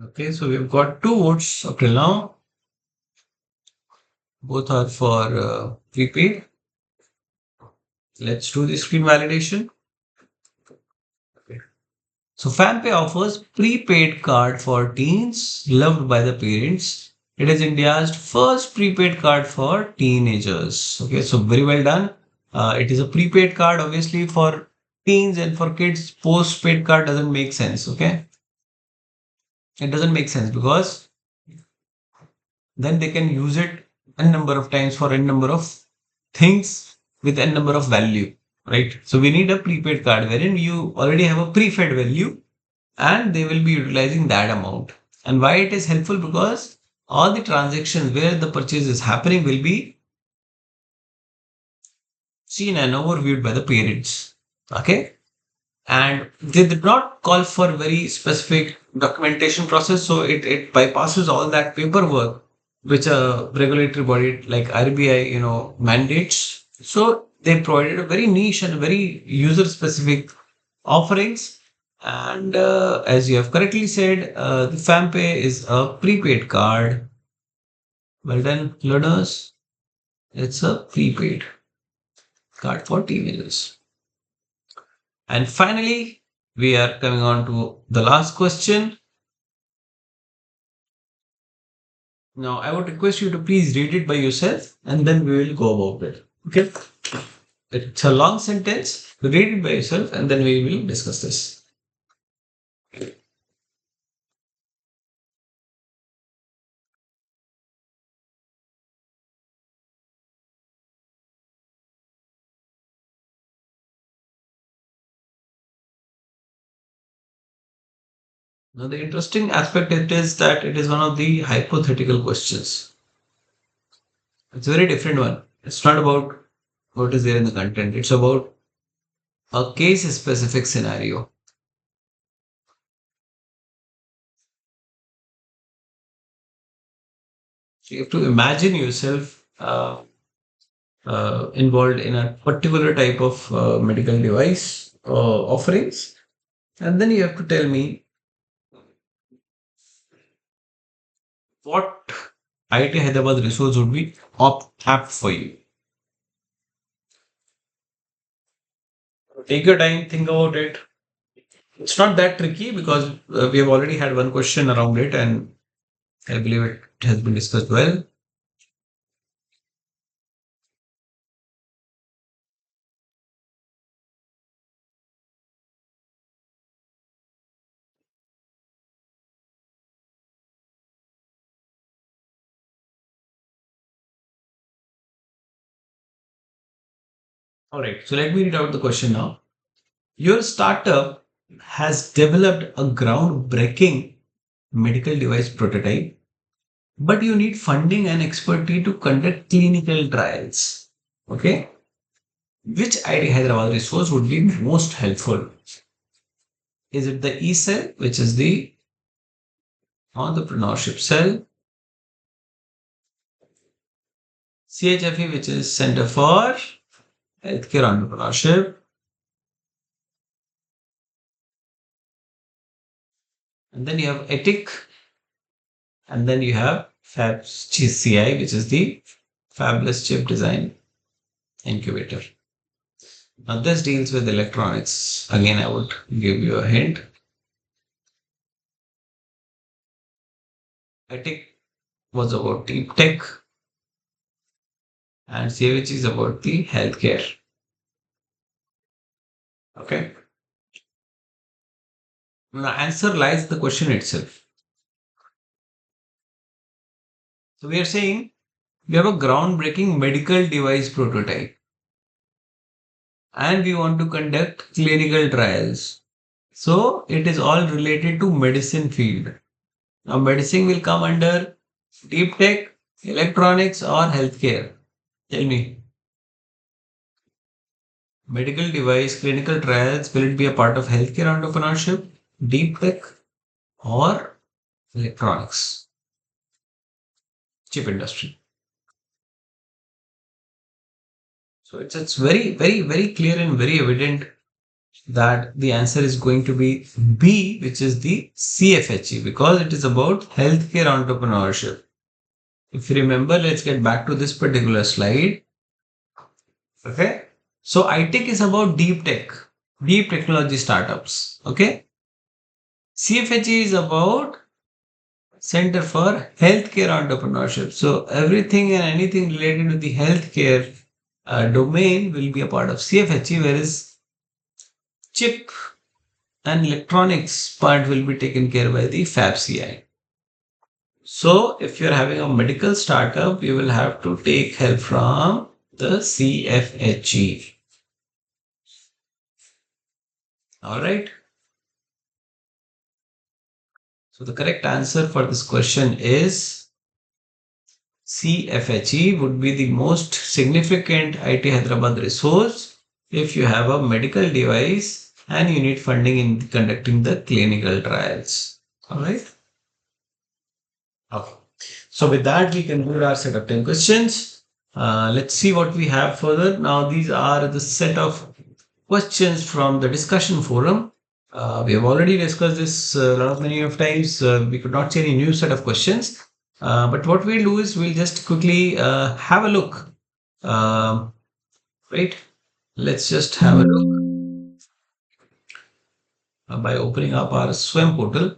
Okay, so we've got two votes up till now. Both are for prepaid. Let's do the screen validation. Okay. So FamPay offers prepaid card for teens loved by the parents. It is India's first prepaid card for teenagers. Okay, so very well done. It is a prepaid card, obviously for teens, and for kids, postpaid card doesn't make sense. Okay, it doesn't make sense because then they can use it n number of times for n number of things with n number of value, right? So we need a prepaid card wherein you already have a prepaid value and they will be utilizing that amount. And why it is helpful? Because all the transactions where the purchase is happening will be seen and overviewed by the parents. Okay. and they did not call for very specific documentation process, so it bypasses all that paperwork which a regulatory body like RBI mandates. So they provided a very niche and very user specific offerings. And as you have correctly said, the FamPay is a prepaid card. Well done, learners. It's a prepaid card for teenagers. And finally, we are coming on to the last question. Now, I would request you to please read it by yourself and then we will go about it. Okay? It's a long sentence. Read it by yourself and then we will discuss this. Now, the interesting aspect it is that it is one of the hypothetical questions. It's a very different one. It's not about what is there in the content, it's about a case specific scenario. So, you have to imagine yourself involved in a particular type of medical device offerings, and then you have to tell me what IIT Hyderabad resource would be apt for you. Take your time, think about it. It's not that tricky because we have already had one question around it, and I believe it has been discussed well. All right, so let me read out the question now. Your startup has developed a groundbreaking medical device prototype, but you need funding and expertise to conduct clinical trials. Okay, which ID Hyderabad resource would be most helpful? Is it the E cell, which is the entrepreneurship cell, CHFE, which is Center for Healthcare Entrepreneurship, and then you have ETIC, and then you have FabCI, which is the Fabulous Chip Design Incubator. Now, this deals with electronics. Again, I would give you a hint. ETIC was about deep tech, and CHFE is about the healthcare. Okay. The answer lies in the question itself. So, we are saying we have a groundbreaking medical device prototype and we want to conduct clinical trials. So it is all related to medicine field. Now medicine will come under deep tech, electronics or healthcare. Tell me, medical device clinical trials, will it be a part of healthcare entrepreneurship, deep tech or electronics, chip industry? So it's very clear and very evident that the answer is going to be B, which is the CFHE, because it is about healthcare entrepreneurship. If you remember, let's get back to this particular slide. Okay. So iTech is about deep tech, deep technology startups. Okay. CFHE is about Center for Healthcare Entrepreneurship. So everything and anything related to the healthcare domain will be a part of CFHE, whereas chip and electronics part will be taken care by the FabCI. So if you're having a medical startup, you will have to take help from the CFHE. All right. So the correct answer for this question is CFHE would be the most significant IT Hyderabad resource if you have a medical device and you need funding in conducting the clinical trials. All right. Okay. So with that, we conclude our set of 10 questions. Let's see what we have further. Now, these are the set of questions from the discussion forum. We have already discussed this a lot of many of times. We could not see any new set of questions. But what we'll do is we'll just quickly have a look. Um, right? Let's just have a look by opening up our SWAM portal.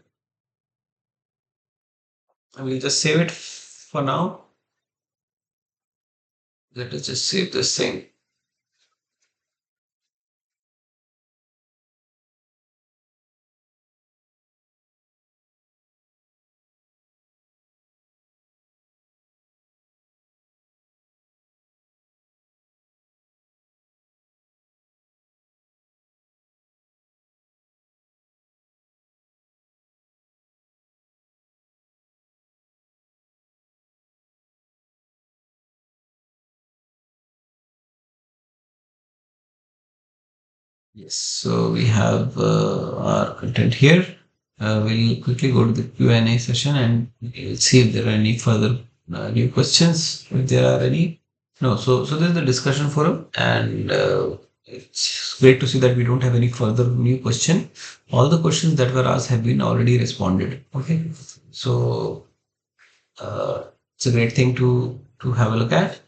And we'll just save it for now. Let us just save this thing. Yes, so we have our content here. We'll quickly go to the Q&A session and we'll see if there are any further new questions, if there are any. No, so this is the discussion forum, and it's great to see that we don't have any further new question. All the questions that were asked have been already responded. Okay, so it's a great thing to have a look at.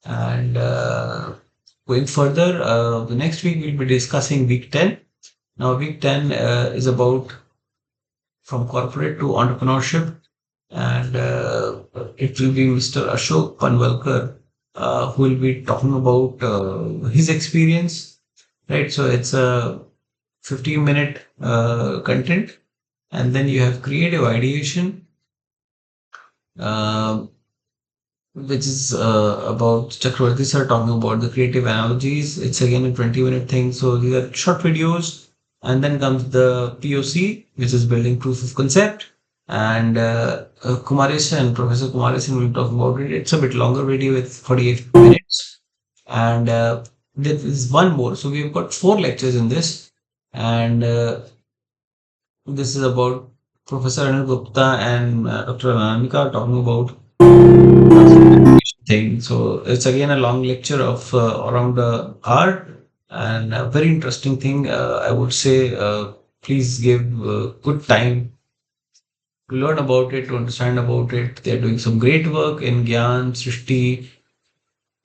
And going further, the next week we'll be discussing week 10. Now, week 10 is about from corporate to entrepreneurship, and it will be Mr. Ashok Panwalkar who will be talking about his experience. Right, so it's a 15-minute content, and then you have creative ideation. Uh, which is about Chakravarti sir talking about the creative analogies. It's again a 20-minute thing. So these are short videos. And then comes the POC, which is building proof of concept. And Kumaresan, Professor Kumaresan will talk about it. It's a bit longer video with 48 minutes. And there is one more. So we've got 4 lectures in this. And this is about Professor Anil Gupta and Dr. Anamika talking about thing. So it's again a long lecture of around an hour, and a very interesting thing. I would say, please give good time to learn about it, to understand about it. They're doing some great work in Gyan, Srishti,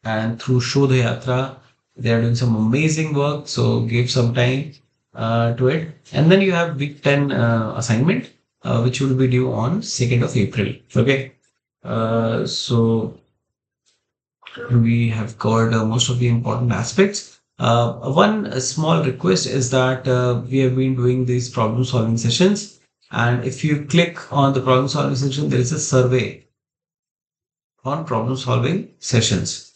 and through Shodha Yatra. They are doing some amazing work. So give some time to it. And then you have week 10 assignment, which will be due on 2nd of April. Okay. So we have covered most of the important aspects. One small request is that we have been doing these problem solving sessions. And if you click on the problem solving section, there is a survey on problem solving sessions.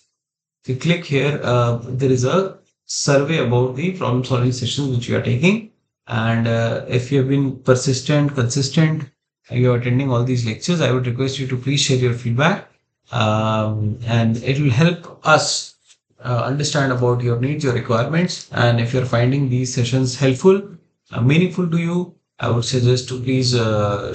If you click here, there is a survey about the problem solving sessions which you are taking. And if you have been persistent, consistent, you are attending all these lectures, I would request you to please share your feedback. And it will help us understand about your needs, your requirements. And if you're finding these sessions helpful, meaningful to you, I would suggest to please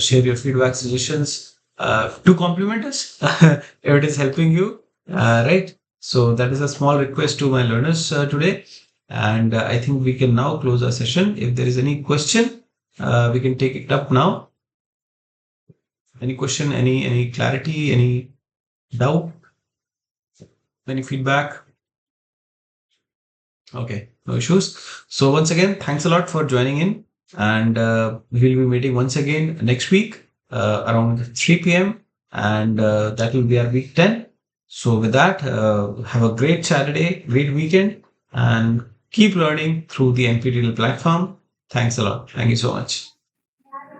share your feedback, suggestions to compliment us if it is helping you. Right. So that is a small request to my learners today. And I think we can now close our session. If there is any question, we can take it up now. Any question, any clarity, any doubt, any feedback? Okay, no issues. So once again, thanks a lot for joining in, and we'll be meeting once again next week around 3 p.m. and that will be our week 10. So with that, have a great Saturday, great weekend, and keep learning through the NPTEL platform. Thanks a lot. Thank you so much.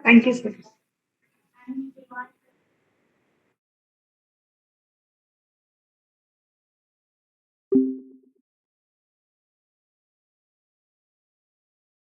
Thank you, sir.